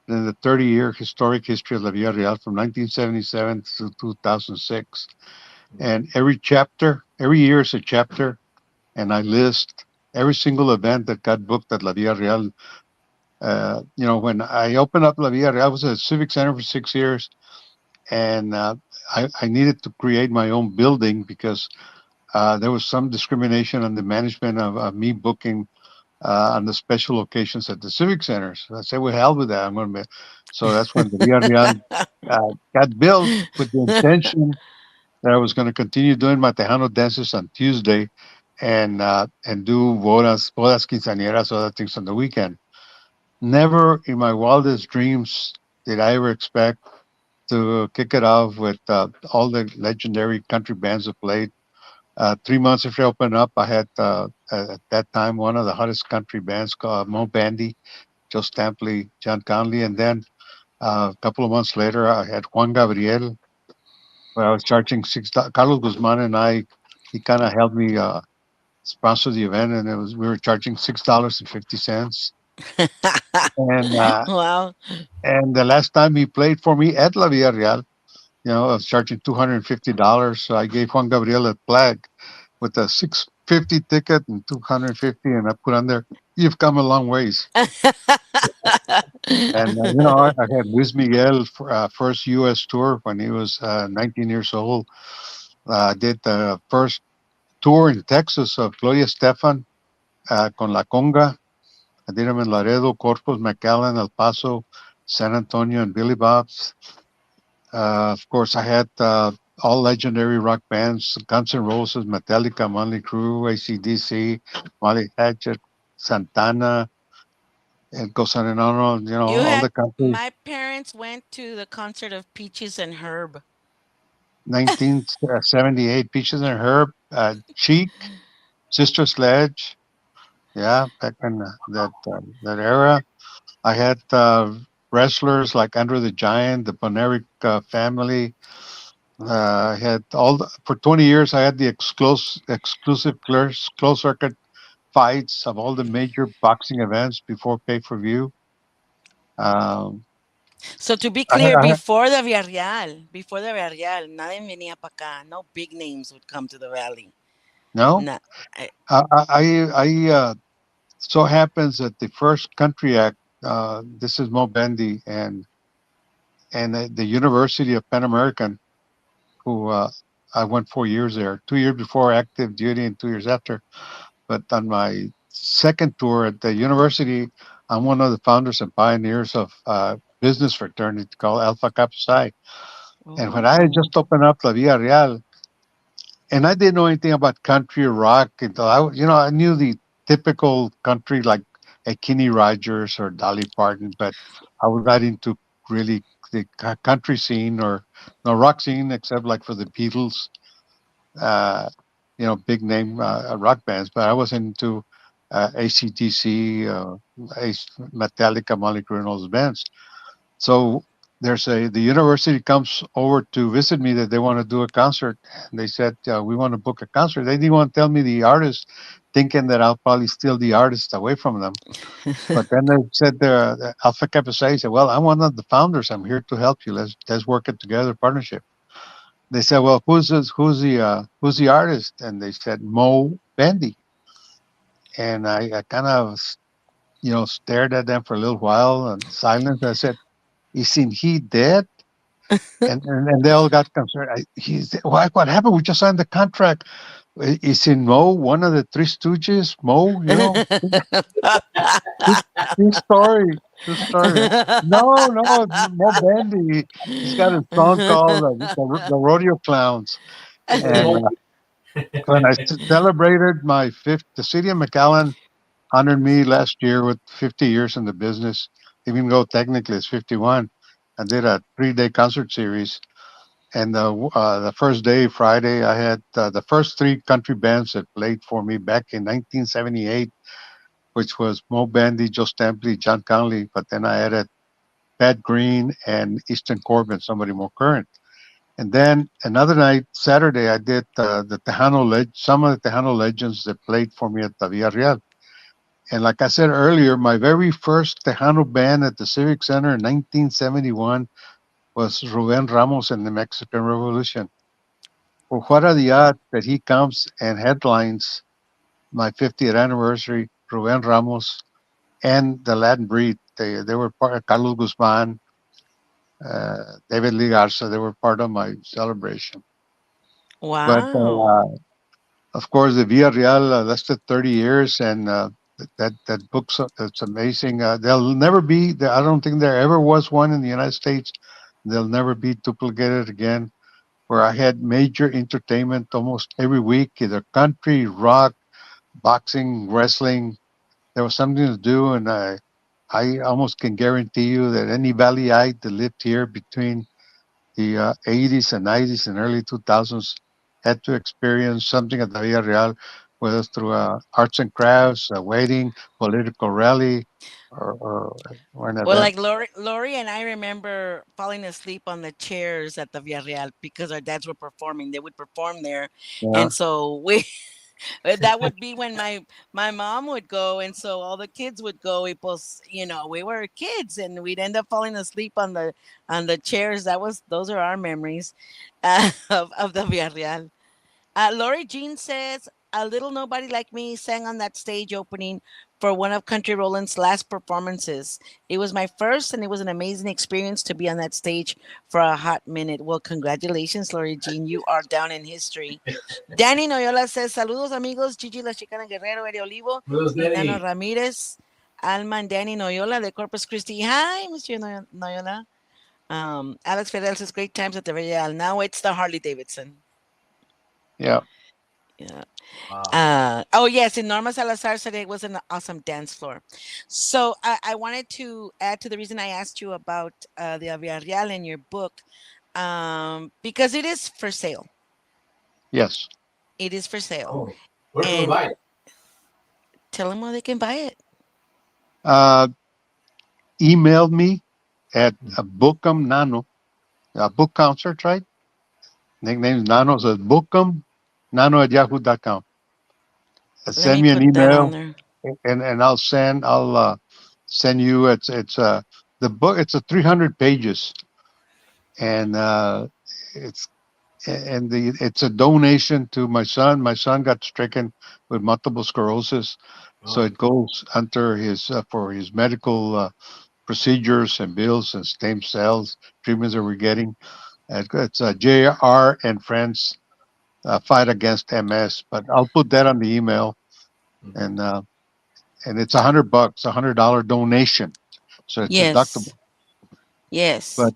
in the 30-year historic history of the Villarreal from 1977 to 2006. And every chapter, every year is a chapter, and I list every single event that got booked at La Villarreal. When I opened up La Villarreal, I was at a Civic Center for 6 years, and I needed to create my own building because there was some discrimination on the management of me booking on the special occasions at the Civic Centers. So I said, well, hell with that. I'm going to. So that's when the Villarreal got built with the intention that I was going to continue doing my Tejano dances on Tuesday and do bodas quinceañeras, other things on the weekend. Never in my wildest dreams did I ever expect to kick it off with all the legendary country bands that played. 3 months after I opened up, I had at that time one of the hottest country bands called Mo Bandy, Joe Stampley, John Conley, and then a couple of months later, I had Juan Gabriel, where I was charging Carlos Guzman and I, he kind of helped me sponsor the event, and we were charging $6.50. And Wow. and the last time he played for me at La Villarreal, I was charging $250. So I gave Juan Gabriel a plaque with a 650 ticket and 250, and I put on there, "You've come a long ways." And I had Luis Miguel for, first U.S. tour when he was 19 years old. I did the first tour in Texas of Gloria Estefan con La Conga. I did them in Laredo, Corpus, McAllen, El Paso, San Antonio, and Billy Bob's. Of course, I had all legendary rock bands: Guns N' Roses, Metallica, Motley Crue, AC/DC, Molly Hatchet, Santana, and goes on and on. You All the had country. My parents went to the concert of Peaches and Herb. 1978, Peaches and Herb, Cheek, Sister Sledge. Yeah, back in that era. I had wrestlers like Andre the Giant, the Boneric family. I had for 20 years. I had the exclusive closed circuit fights of all the major boxing events before pay per view. Um, So to be I, clear, I, before the Villarreal, nadie venía para acá. No big names would come to the valley. no, Not, I, I so happens that the first country act. This is Mo Bendy and the University of Pan American, who I went 4 years there, 2 years before active duty and 2 years after. But on my second tour at the university, I'm one of the founders and pioneers of business fraternity called Alpha Kappa Psi. And when I had oh. just opened up La Villa Real, and I didn't know anything about country or rock until I knew the typical country like a Kenny Rogers or Dolly Parton, but I was not into really country scene or no rock scene, except like for the Beatles, big name rock bands. But I was into AC/DC, Metallica, Motley Crue, and all those bands. So the university comes over to visit me that they want to do a concert. And they said, we want to book a concert. They didn't want to tell me the artist, thinking that I'll probably steal the artist away from them. But then they said, the Alpha Kappa Psi said, well, I'm one of the founders. I'm here to help you. Let's work it together, partnership. They said, well, who's the artist? And they said, Mo Bandy. And I kind of, stared at them for a little while and silence. I said, isn't he dead? And they all got concerned. What happened? We just signed the contract. Is in Mo one of the Three Stooges? Mo, true story. True story. No, Mo Bandy. He's got a song called the Rodeo Clowns. And when I celebrated my the city of McAllen honored me last year with 50 years in the business, even though technically it's 51. I did a 3-day concert series. And the first day, Friday, I had the first 3 country bands that played for me back in 1978, which was Mo Bandy, Joe Stampley, John Conley. But then I added Pat Green and Easton Corbin, somebody more current. And then another night, Saturday, I did the some of the Tejano legends that played for me at the Villarreal. And like I said earlier, my very first Tejano band at the Civic Center in 1971 was Ruben Ramos and the Mexican Revolution. Well, what are the odds that he comes and headlines my 50th anniversary, Ruben Ramos and the Latin Breed? They were part of Carlos Guzman, David Lee Garza. They were part of my celebration. But of course, the Villarreal lasted 30 years, and that book's it's amazing. There'll never be. I don't think there ever was one in the United States. They'll never be duplicated again. Where I had major entertainment almost every week, either country, rock, boxing, wrestling. There was something to do, and I almost can guarantee you that any Valleyite that lived here between the 80s and 90s and early 2000s had to experience something at the Villarreal, whether it's through arts and crafts, a wedding, political rally, or an event. Like Lori and I remember falling asleep on the chairs at the Villarreal because our dads were performing. They would perform there, Yeah. and so that would be when my mom would go, and so all the kids would go. We were kids, and we'd end up falling asleep on the chairs. Those are our memories of the Villarreal. Lori Jean says, "A Little Nobody Like Me sang on that stage opening for one of Country Roland's last performances. It was my first, and it was an amazing experience to be on that stage for a hot minute." Well, congratulations, Lori Jean. You are down in history. Danny Noyola says, "Saludos, amigos. Gigi La Chicana Guerrero, Eddie Olivo, Nano Ramírez, Alma and Danny Noyola de Corpus Christi." Hi, Mr. Noyola. Alex Fidel says, "Great times at the Real. Now it's the Harley Davidson." Yeah. Yeah. Wow. Yes, and Norma Salazar said it was an awesome dance floor. So I wanted to add to the reason I asked you about the Villarreal in your book, because it is for sale. Yes. It is for sale. Oh, where can we buy it? Tell them where they can buy it. Email me at BookEmNano, book concert, right? Nickname is Nano, so BookEmNano@yahoo.com. Send me an email, and I'll send you. It's the book. It's 300 pages, and it's a donation to my son. My son got stricken with multiple sclerosis, so it goes under his for his medical procedures and bills and stem cells treatments that we're getting. It's JR and Friends Fight Against MS, but I'll put that on the email, and it's $100, $100 donation, so it's deductible. Yes, but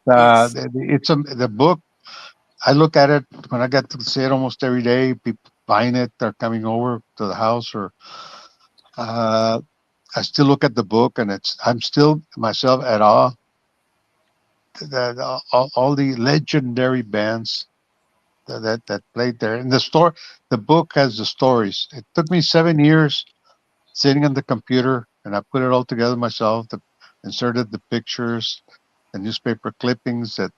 it's the book. I look at it when I get to see it almost every day. People buying it, they're coming over to the house, or I still look at the book, and I'm still myself at awe all the legendary bands that played there. And the book has the stories. It took me 7 years sitting on the computer, and I put it all together myself. Inserted the pictures, the newspaper clippings, the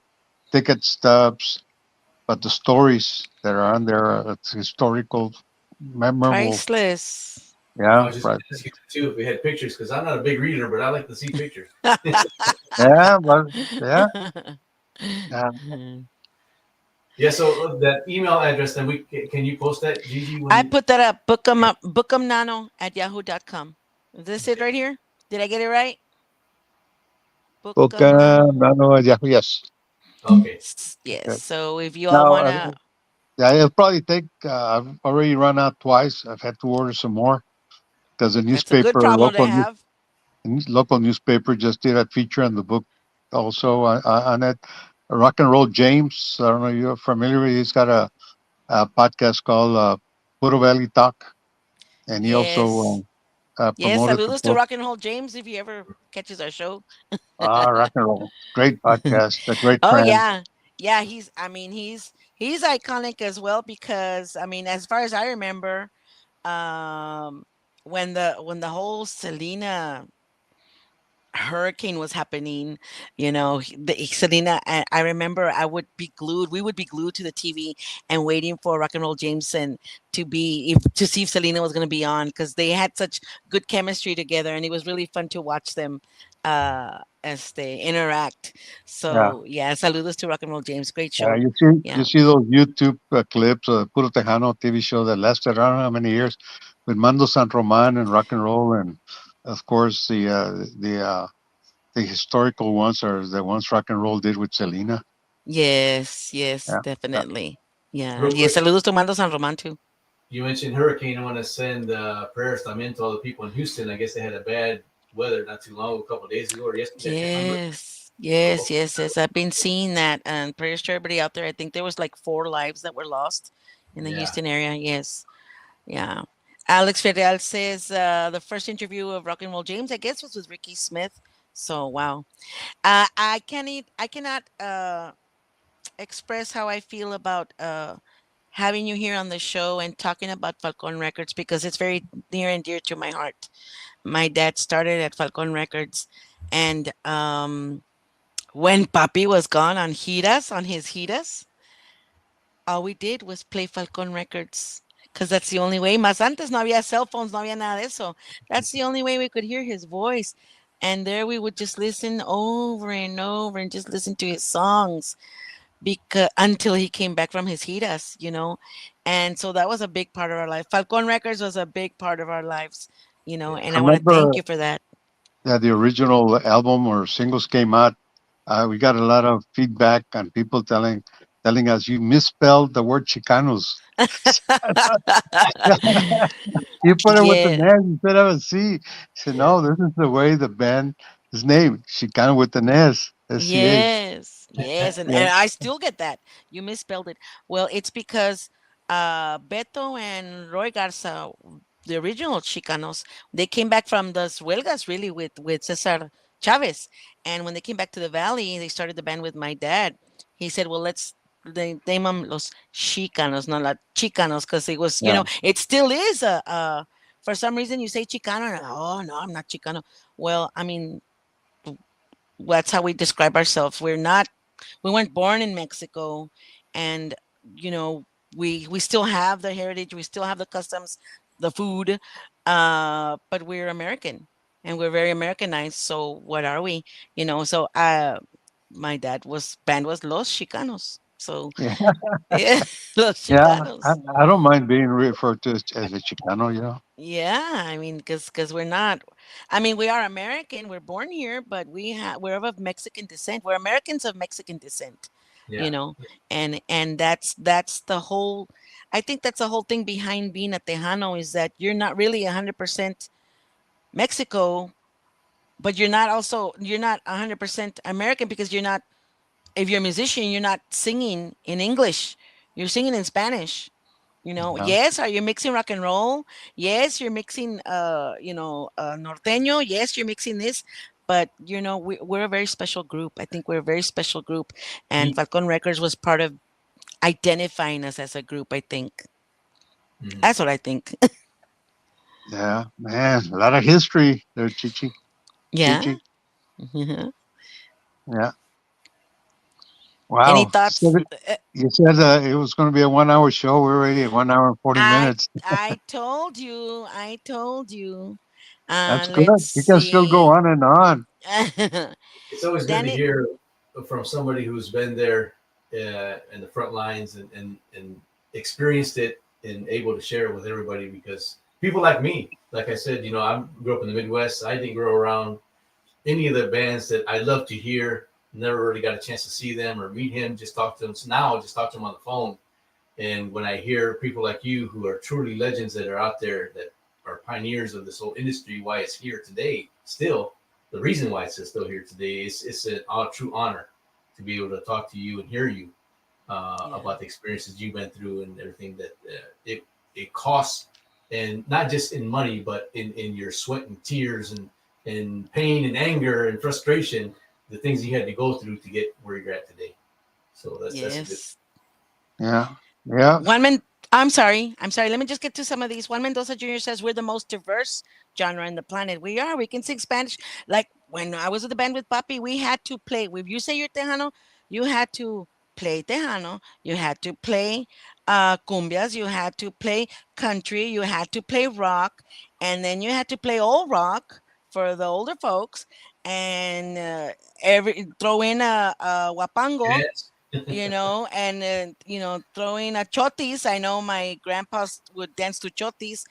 ticket stubs, but the stories that are on there, it's historical, memorable. Priceless. Yeah, I was just right. going to ask you too if we had pictures because I'm not a big reader, but I like to see pictures. Yeah, but yeah. Yeah, so that email address, then can you post that, Gigi? I put that up. BookEmNano at yahoo.com. Is this it right here? Did I get it right? BookEmNano, yeah, yes. Okay. Yes. Okay. So if you all Now, want to. yeah, it'll probably take. I've already run out twice. I've had to order some more because the That's a good problem to have. local newspaper just did a feature on the book also on it. Rock and Roll James. I don't know if you're familiar with. He's got a podcast called Puro Valley Talk, and he Yes. also Yes. promoted the Saludos to book. Rock and Roll James if he ever catches our show. Rock and Roll, great podcast, a great Oh friend. yeah. Yeah, he's iconic as well because I mean as far as I remember, um when the whole Selena hurricane was happening, Selena, I remember we would be glued to the TV and waiting for Rock and Roll Jameson to see if Selena was going to be on because they had such good chemistry together and it was really fun to watch them as they interact. Yeah. So yeah, saludos to Rock and Roll James, great show. You Yeah. see those YouTube clips, Puro Tejano TV show that lasted I don't know how many years with Mando San Roman and rock and roll, and of course the historical ones are the ones rock and roll did with Selena. Yes, Yeah, yeah. definitely. Yeah. Real Yes, quick, saludos to Mando San Roman too. you mentioned hurricane. I want to send prayers también to all the people in Houston. I guess they had a bad weather not too long, a couple of days ago or yesterday. I can't remember. Yes. I've been seeing that, and prayers to everybody out there. I think there was like 4 lives that were lost in the Yeah. Houston area. Yes, yeah. Alex Ferial says the first interview of Rock and Roll James, I guess, was with Ricky Smith. So wow, I cannot express how I feel about having you here on the show and talking about Falcon Records because it's very near and dear to my heart. My dad started at Falcon Records, and when Papi was gone on his Giras, all we did was play Falcon Records because that's the only way. Más antes no había cell phones, no había nada de eso. That's the only way we could hear his voice. And there we would just listen over and over and just listen to his songs because until he came back from his Giras. And so that was a big part of our life. Falcon Records was a big part of our lives. Yeah. And I I want to remember thank you for that. the original album or singles came out. We got a lot of feedback and people telling us you misspelled the word Chicanos. You put it with the Yeah. Nez instead of a C. He said, Yeah. no, this is the way the band is named. Chicano with the Nez. SCH. Yes, and, Yeah. and I still get that. You misspelled it. Well, it's because Beto and Roy Garza, the original Chicanos, they came back from the Huelgas really with Cesar Chavez. And when they came back to the Valley, they started the band with my dad. He said, well, they name them Los Chicanos, not La Chicanos, because it was, Yeah. it still is for some reason you say Chicano, and oh, no, I'm not Chicano. Well, I mean, that's how we describe ourselves. We weren't born in Mexico, and you know we still have the heritage, we still have the customs, the food, but we're American and we're very Americanized. So what are we? So my band was Los Chicanos. So Yeah. yeah, Los Yeah. Chicanos. I don't mind being referred to as a Chicano. Yeah, I mean, because we're not. I mean, we are American. We're born here, but we're of Mexican descent. We're Americans of Mexican descent. You Yeah. know, and that's the whole. I think that's the whole thing behind being a Tejano is that you're not really 100% Mexico, but you're not 100% American because you're not. If you're a musician, you're not singing in English. You're singing in Spanish. Yeah. Yes, are you mixing rock and roll? Yes, you're mixing norteño. Yes, you're mixing this, but we're a very special group. I think we're a very special group, and Falcon Records was part of identifying us as a group. I think that's what I think. Yeah, man, a lot of history there, Chichi. Yeah. Chichi. Mhm. Yeah. Any Wow. thoughts? You said it was going to be a 1 hour show. We're already at 1 hour and 40 I minutes. I told you. I told you. That's Let's good. You can still go see. on and on. It's always good to Danny. hear from somebody who's been there in the front lines and experienced it and able to share it with everybody. Because people like me, like I said, I grew up in the Midwest. I didn't grow around any of the bands that I love to hear. Never really got a chance to see them or meet him. Just talk to them. So now I just talk to them on the phone. And when I hear people like you who are truly legends that are out there that are pioneers of this whole industry, why it's here today, still, the reason why it's still here today is it's a true honor to be able to talk to you and hear you about the experiences you've been through and everything that it costs, and not just in money, but in your sweat and tears and pain and anger and frustration, the things you had to go through to get where you're at today. So that's a good. Yeah. Yeah. Juan Men, I'm sorry. Let me just get to some of these. Juan Mendoza Jr. says we're the most diverse genre in the planet. We are. We can sing Spanish. Like when I was with the band with Papi, we had to play. If you say you're Tejano, you had to play Tejano. You had to play cumbias. You had to play country. You had to play rock, and then you had to play old rock for the older folks, and every throw in a wapango. Yes. And throwing a chotis. I know my grandpas would dance to chotis.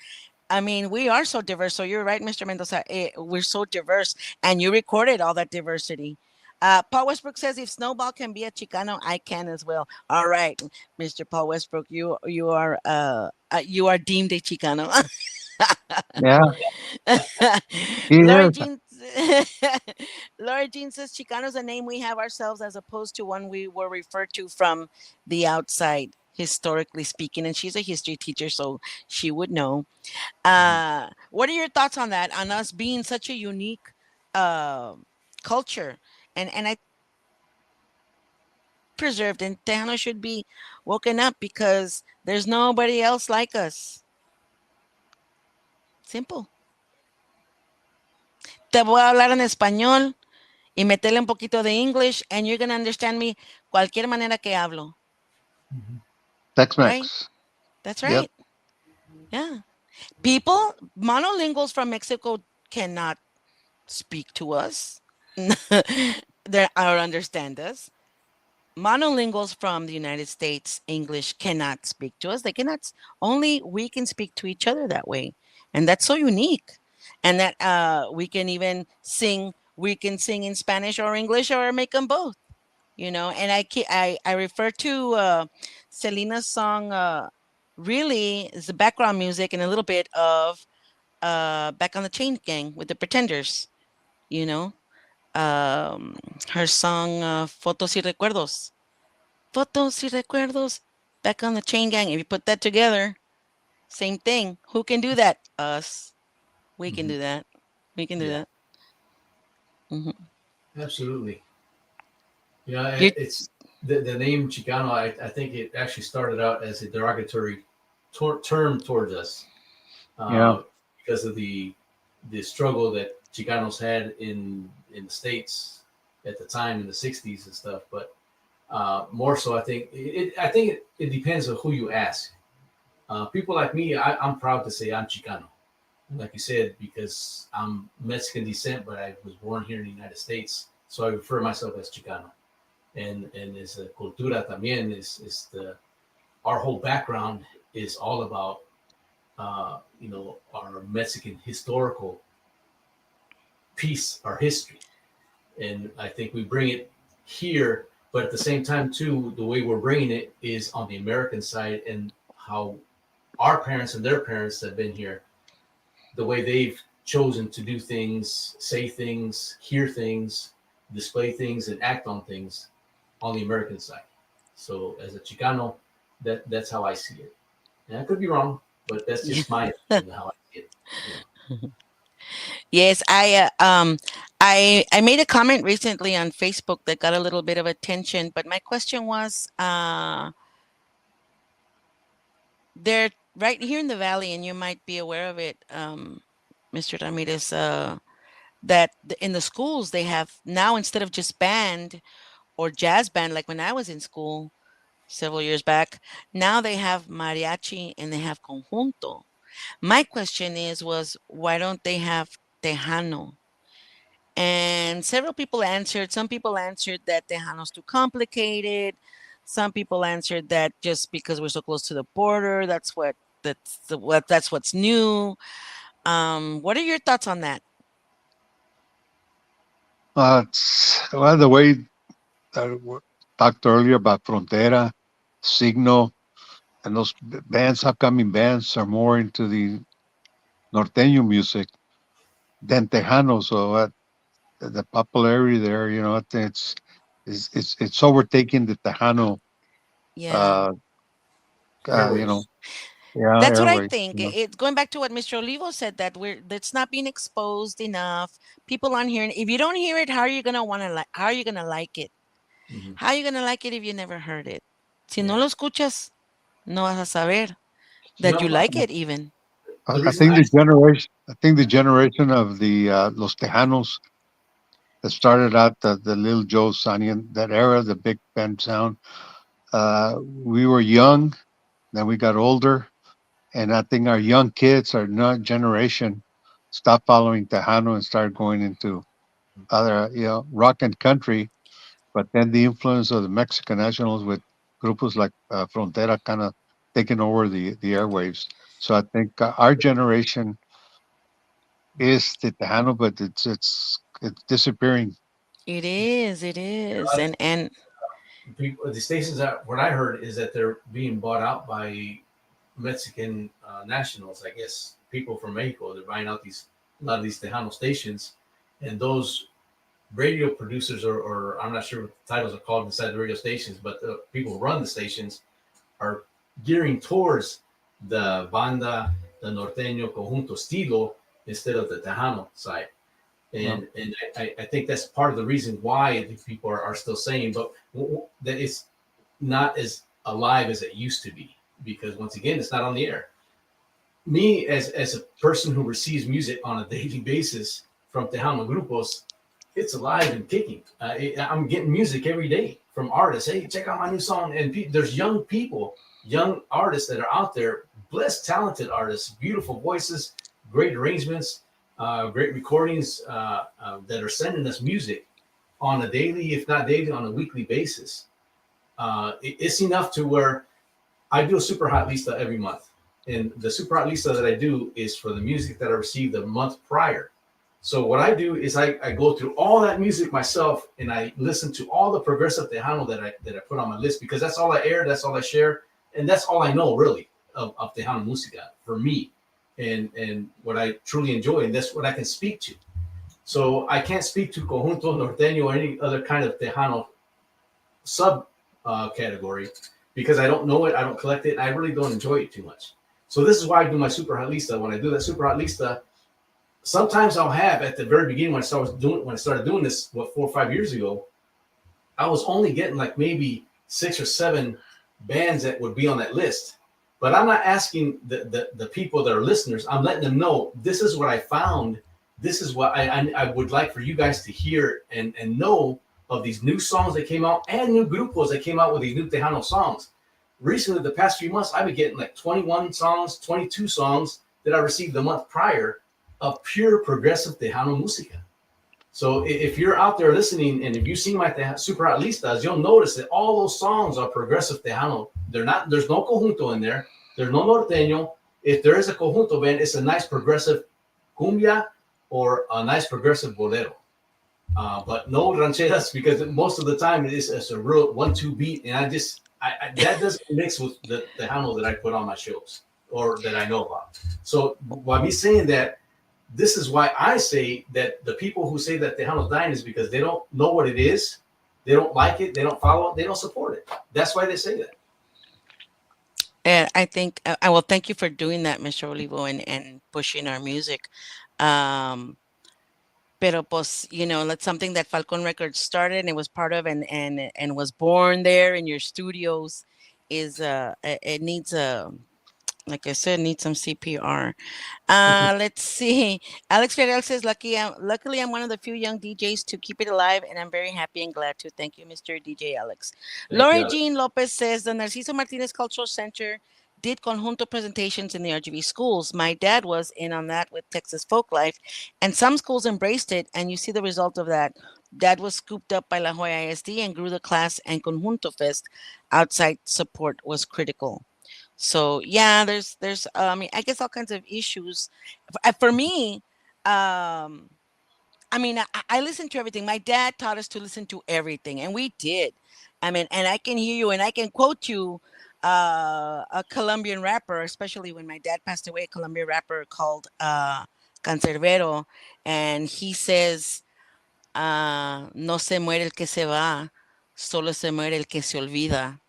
I mean, we are so diverse. So you're right, Mr. Mendoza. We're so diverse, and you recorded all that diversity. Paul Westbrook says, if Snowball can be a Chicano, I can as well. All right, Mr. Paul Westbrook, you are deemed a Chicano. Yeah. He Laura is. Jean Laura Jean says Chicano is a name we have ourselves as opposed to one we were referred to from the outside, historically speaking. And she's a history teacher, so she would know. What are your thoughts on that? On us being such a unique uh, culture, and I preserved, and Tejano should be woken up because there's nobody else like us. Simple. Te voy a hablar en español y meterle un poquito de English, and you're gonna understand me cualquier manera que hablo. Right? Tex-Mex. That's Yep. right. Yeah. People, monolinguals from Mexico cannot speak to us or understand us. Monolinguals from the United States, English cannot speak to us. They cannot, only we can speak to each other that way. And that's so unique. And that we can even sing, we can sing in Spanish or English or make them both. And I refer to Selena's song. Really, is the background music and a little bit of Back on the Chain Gang with the Pretenders. You know, her song "Fotos y Recuerdos." Fotos y Recuerdos. Back on the Chain Gang. If you put that together, same thing. Who can do that? Us. We can do that. We can do that. Absolutely. It's the name Chicano. I think it actually started out as a derogatory term towards us, because of the struggle that Chicanos had in the States at the time in the '60s and stuff. But more so, I think it depends on who you ask. People like me, I'm proud to say I'm Chicano. Like you said, because I'm Mexican descent, but I was born here in the United States, so I refer myself as Chicano. And as a cultura también is our whole background is all about our Mexican historical piece, our history, and I think we bring it here, but at the same time too, the way we're bringing it is on the American side, and how our parents and their parents have been here, the way they've chosen to do things, say things, hear things, display things, and act on things on the American side. So as a Chicano, that's how I see it. And I could be wrong, but that's just my opinion, how I see it. Yes, I made a comment recently on Facebook that got a little bit of attention, but my question was, they're right here in the valley, and you might be aware of it, Mr. Ramirez, that in the schools they have now, instead of just band or jazz band like when I was in school several years back, now they have mariachi and they have conjunto. My question was why don't they have Tejano? And several people answered. Some people answered that Tejano's too complicated. Some people answered that just because we're so close to the border, that's what's new. What are your thoughts on that? Well, the way we talked earlier about Frontera, Signo, and those bands, upcoming bands, are more into the norteño music than Tejano. So the popularity there, I think it's overtaking the Tejano, Yeah. uh, you know, Airwaves. yeah, That's what I airways. think. It's going back to what Mr. Olivo said, that that's not being exposed enough. People aren't hearing. If you don't hear it, how are you gonna want to like? How are you gonna like it? Mm-hmm. How are you gonna like it if you never heard it? Si no Yeah. lo escuchas, no vas a saber You that you know, like it even. the I reason think the generation of the Los Tejanos that started out the Lil Joe, Sonny, and that era, the big band sound. We were young, then we got older, and I think our young kids, our not generation, stopped following Tejano and started going into other, rock and country. But then the influence of the Mexican nationals with grupos like Frontera kind of taking over the airwaves. So I think our generation is the Tejano, but it's disappearing. It a is, lot of and people, the stations that what I heard is that they're being bought out by Mexican nationals. I guess people from Mexico. They're buying out a lot of these Tejano stations, and those radio producers, or I'm not sure what the titles are called inside the radio stations, but the people who run the stations are gearing towards the banda, the norteño conjunto estilo instead of the Tejano side. Yeah. And I think that's part of the reason why the people are still saying, but that it's not as alive as it used to be, because once again, it's not on the air. Me as a person who receives music on a daily basis from Tejano grupos, it's alive and kicking. I'm getting music every day from artists. Hey, check out my new song. And there's young people, young artists that are out there, blessed, talented artists, beautiful voices, great arrangements, great recordings that are sending us music on a daily, if not daily, on a weekly basis. It's enough to where I do a super hot lista every month. And the super hot lista that I do is for the music that I received the month prior. So what I do is I go through all that music myself, and I listen to all the progressive Tejano that I put on my list, because that's all I air, that's all I share, and that's all I know really of Tejano Musica for me, and what I truly enjoy, and that's what I can speak to. So I can't speak to Conjunto, Norteño, or any other kind of Tejano sub category, because I don't know it, I don't collect it, I really don't enjoy it too much. So this is why I do my super hot lista. When I do that super hot lista, sometimes I'll have at the very beginning when I started doing this, 4 or 5 years ago, I was only getting like maybe 6 or 7 bands that would be on that list. But I'm not asking the people that are listeners. I'm letting them know this is what I found. This is what I would like for you guys to hear and know of these new songs that came out and new grupos that came out with these new Tejano songs. Recently, the past few months, I've been getting like 21 songs, 22 songs that I received the month prior of pure progressive Tejano música. So if you're out there listening, and if you've seen my super hot listas, you'll notice that all those songs are progressive Tejano. There's no conjunto in there. There's no norteño. If there is a conjunto band, it's a nice progressive cumbia or a nice progressive bolero. But no rancheras, because most of the time it's a real 1-2 beat, and that doesn't mix with the Tejano that I put on my shows or that I know about. So by me saying that, this is why I say that the people who say that Tejano's dying is because they don't know what it is, they don't like it, they don't follow it, they don't support it. That's why they say that. And I think I will thank you for doing that, Mr. Olivo, and pushing our music. Um, pero pues, that's something that Falcon Records started and it was part of and was born there in your studios. Is it needs a, like I said, needs some CPR. Let's see. Alex Fidel says, luckily, I'm one of the few young DJs to keep it alive, and I'm very happy and glad to. Thank you, Mr. DJ Alex. Thank you, Lori Alex. Jean Lopez says, the Narciso Martinez Cultural Center did conjunto presentations in the RGV schools. My dad was in on that with Texas Folklife, and some schools embraced it, and you see the result of that. Dad was scooped up by La Jolla ISD and grew the class and Conjunto Fest. Outside support was critical. So yeah, there's I mean, I guess all kinds of issues. For me, um I mean, I listen to everything. My dad taught us to listen to everything, and we did. I mean, and I can hear you and I can quote you a Colombian rapper, especially when my dad passed away, a Colombian rapper called Cancerbero, and he says, no se muere el que se va, solo se muere el que se olvida.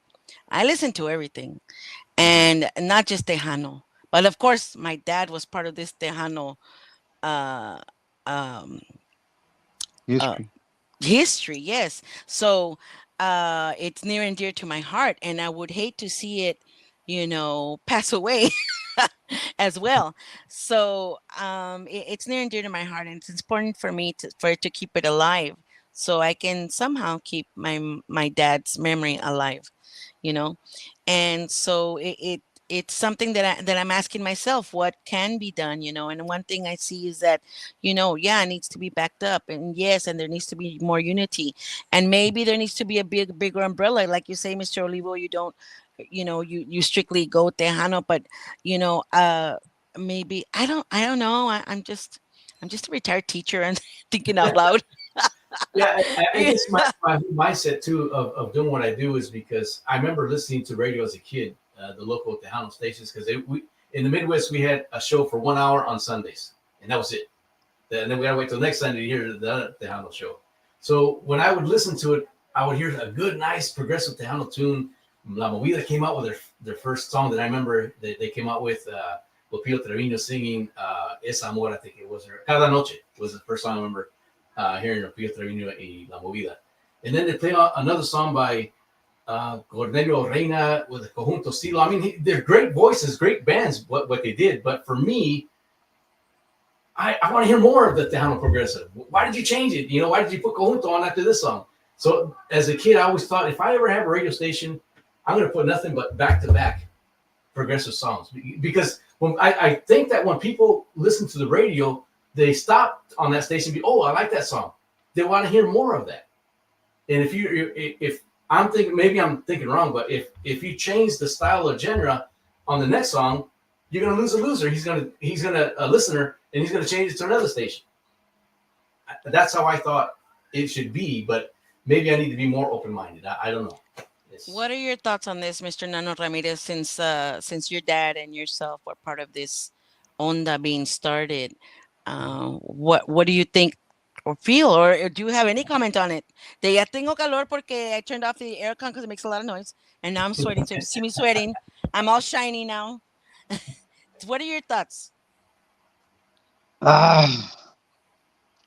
I listen to everything, and not just Tejano. But of course, my dad was part of this Tejano uh, um, uh, History. history. Yes, so it's near and dear to my heart, and I would hate to see it, pass away as well. So it's near and dear to my heart, and it's important for me for it to keep it alive, so I can somehow keep my dad's memory alive. You know, and so it's something that I'm asking myself what can be done, and one thing I see is that, yeah, it needs to be backed up, and yes, and there needs to be more unity, and maybe there needs to be a bigger umbrella, like you say, Mr. Olivo. You don't, you strictly go Tejano, but maybe I don't know. I'm just a retired teacher and thinking out loud. Yeah, I guess my mindset too of doing what I do is because I remember listening to radio as a kid, the local Tejano stations, because we in the Midwest we had a show for 1 hour on Sundays, and that was it. And then we had to wait till next Sunday to hear the other Tejano show. So when I would listen to it, I would hear a good, nice, progressive Tejano tune. La Movida came out with their first song that I remember they came out with. Lupillo Trevino singing Es Amor, I think it was. Cada Noche was the first song I remember hearing Lupillo Trevino y La Movida. And then they play another song by Cornelio Reina with the Conjunto Stilo. I mean, they're great voices, great bands, what they did. But for me, I want to hear more of the Tejano Progressive. Why did you change it? Why did you put Conjunto on after this song? So as a kid, I always thought if I ever have a radio station, I'm going to put nothing but back-to-back progressive songs. Because when I think that when people listen to the radio, they stop on that station. I like that song. They want to hear more of that. And if I'm thinking, maybe I'm thinking wrong, but if you change the style or genre on the next song, you're going to lose a loser. He's going to a listener, and he's going to change it to another station. That's how I thought it should be, but maybe I need to be more open-minded. I don't know. What are your thoughts on this, Mr. Nano Ramirez? Since your dad and yourself were part of this onda being started, what do you think or feel, or do you have any comment on it? De ya tengo calor porque I turned off the aircon because it makes a lot of noise, and now I'm sweating. So if you see me sweating, I'm all shiny now. What are your thoughts?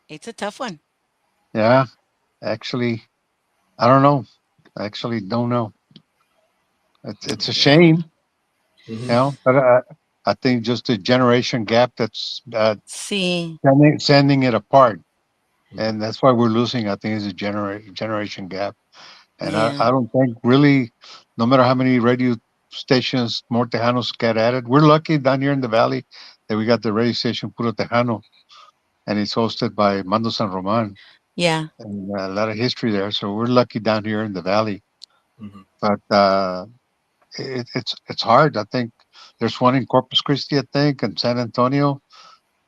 It's a tough one. Yeah, actually, I don't know. I actually don't know. It's a shame, but I think just a generation gap that's sending it apart, and that's why we're losing. I think is a generation gap, and I don't think really, no matter how many radio stations more Tejanos get added, we're lucky down here in the valley that we got the radio station Puro Tejano, and it's hosted by Mando San Roman. Yeah, and a lot of history there. So we're lucky down here in the valley, but it's hard. I think there's one in Corpus Christi, I think, and San Antonio.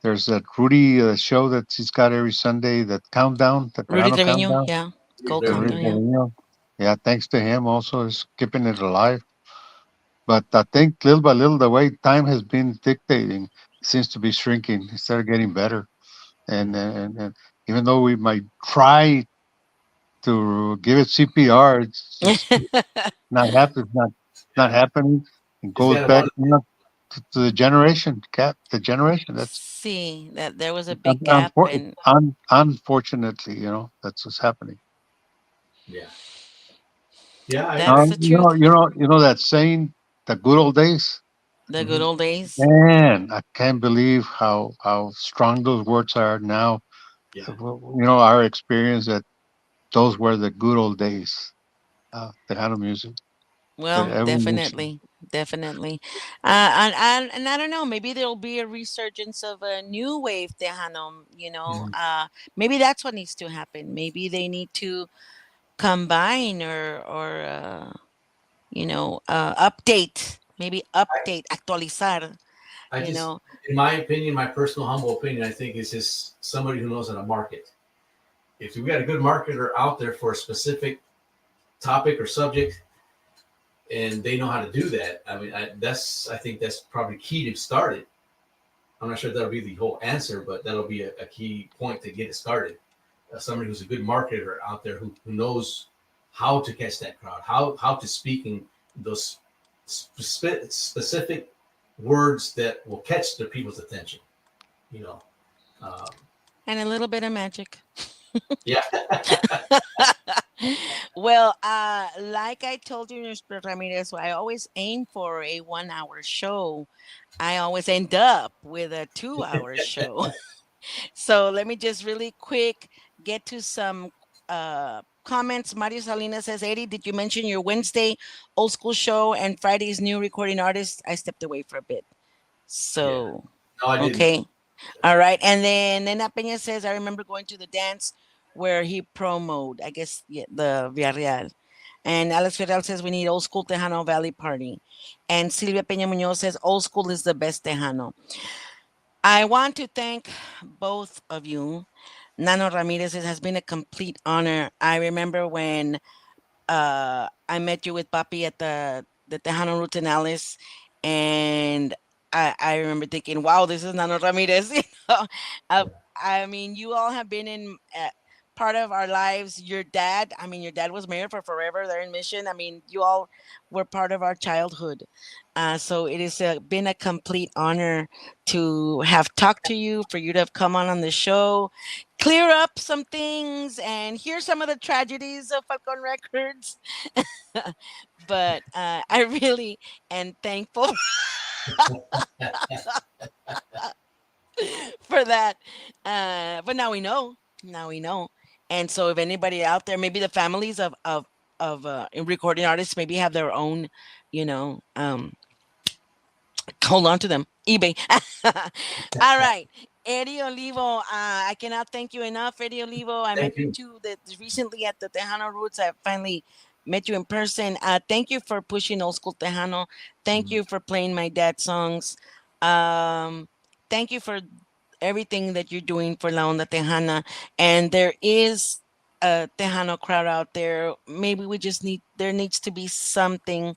There's that Rudy show that he's got every Sunday, that countdown, the Rudy Tejano Trevino, countdown. yeah, Gold The Countdown, Rudy yeah. Trevino. Yeah, thanks to him also is keeping it alive. But I think little by little, the way time has been dictating, it seems to be shrinking instead of getting better. And even though we might try to give it CPR, it's just not happening. Not happening. It goes back. to the generation gap. The generation that's See that there was a big gap, and unfortunately, that's what's happening. Yeah. Yeah. that's the truth. That saying, the good old days. The good old days. Man, I can't believe how strong those words are now. Yeah. Our experience that those were the good old days. Tejano music that Well, everyone needs. definitely. And I don't know. Maybe there'll be a resurgence of a new wave Tejano. Maybe that's what needs to happen. Maybe they need to combine or update. Maybe update, actualizar. I You just, know, in my opinion, my personal humble opinion, I think it's just somebody who knows how to market. If we got a good marketer out there for a specific topic or subject, and they know how to do that, I mean, I think that's probably key to start it. I'm not sure that'll be the whole answer, but that'll be a key point to get it started. Somebody who's a good marketer out there who knows how to catch that crowd, how to speak in those specific words that will catch the people's attention. Um, and a little bit of magic. yeah. Well, like I told you, Mr. Ramirez, I always aim for a 1 hour show. I always end up with a 2 hour show. So let me just really quick get to some comments. Mario Salinas says, Eddie, did you mention your Wednesday old school show and Friday's new recording artist? I stepped away for a bit. So, No, I didn't. Okay. All right. And then Nena Peña says, I remember going to the dance where he promoted, I guess, the Villarreal. And Alex Ferral says, we need old school Tejano Valley party. And Silvia Peña Munoz says, old school is the best Tejano. I want to thank both of you. Nano Ramirez, it has been a complete honor. I remember when I met you with Papi at the Tejano Roots and Alice, and I remember thinking, "Wow, this is Nano Ramirez." Uh, I mean, you all have been in part of our lives. Your dad, I mean, your dad was mayor for forever there in Mission. I mean, you all were part of our childhood. So it has been a complete honor to have talked to you, for you to have come on the show, clear up some things, and hear some of the tragedies of Falcon Records. But I really am thankful for that. But now we know. Now we know. And so, if anybody out there, maybe the families of recording artists maybe have their own, you know, hold on to them. eBay. All right. Eddie Olivo, I cannot thank you enough, Eddie Olivo. I met you too recently at the Tejano Roots. I finally met you in person. Thank you for pushing old school Tejano. Thank you for playing my dad's songs. Thank you for everything that you're doing for La Onda Tejana. And there is a Tejano crowd out there. Maybe there needs to be something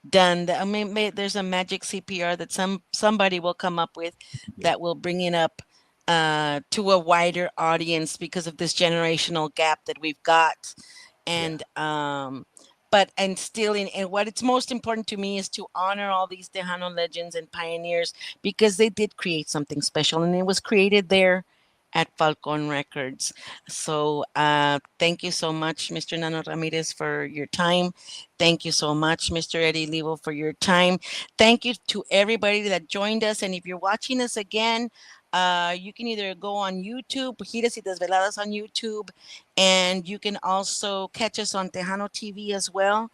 done. That, I mean, there's a magic CPR that somebody will come up with that will bring it up to a wider audience because of this generational gap that we've got. And and still and what it's most important to me is to honor all these Tejano legends and pioneers, because they did create something special, and it was created there at Falcon Records. So thank you so much, Mr. Nano Ramirez, for your time. Thank you so much, Mr. Eddie Levo, for your time. Thank you to everybody that joined us. And if you're watching us again, you can either go on YouTube, Giras y Desveladas on YouTube, and you can also catch us on Tejano TV as well.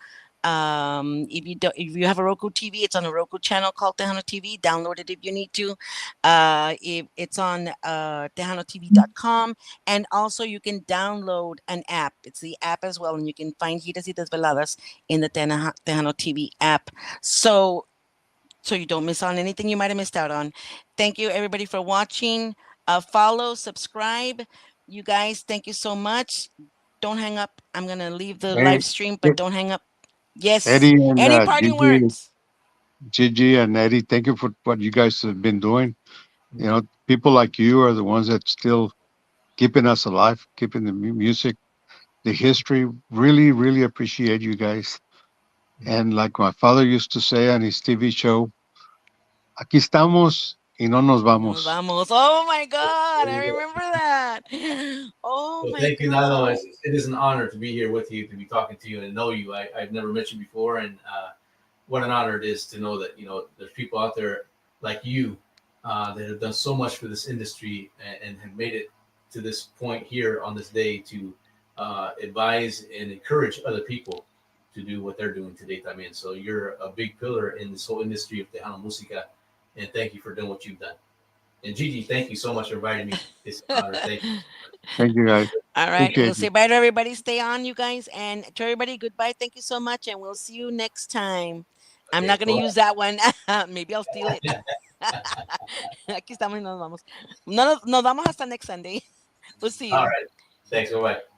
If you have a Roku TV, it's on a Roku channel called Tejano TV. Download it if you need to. If it's on tejanotv.com, and also you can download an app. It's the app as well, and you can find Giras y Desveladas in the Tejano TV app. So you don't miss on anything you might have missed out on. Thank you everybody for watching. Follow, subscribe. You guys, thank you so much. Don't hang up. I'm gonna leave the live stream, but don't hang up. Yes. Eddie and Any parting words? Gigi and Eddie, thank you for what you guys have been doing. People like you are the ones that still keeping us alive, keeping the music, the history. Really, really appreciate you guys. And like my father used to say on his TV show, aquí estamos y no nos vamos. Nos vamos. Oh my God, I remember that. Oh my Thank you, God. Nano. It is an honor to be here with you, to be talking to you and know you. I've never met you before, and what an honor it is to know that, you know, there's people out there like you that have done so much for this industry and have made it to this point here on this day to advise and encourage other people to do what they're doing today también. So you're a big pillar in this whole industry of Tejano Música, and thank you for doing what you've done. And Gigi, thank you so much for inviting me. It's an honor. Thank you. Thank you, guys. All right. Appreciate We'll say bye to everybody. Stay on, you guys. And to everybody, goodbye. Thank you so much. And we'll see you next time. I'm not going to use that one. Maybe I'll steal it. Aquí estamos y nos vamos. Nos vamos hasta next Sunday. We'll see you. All right. Thanks. Bye-bye.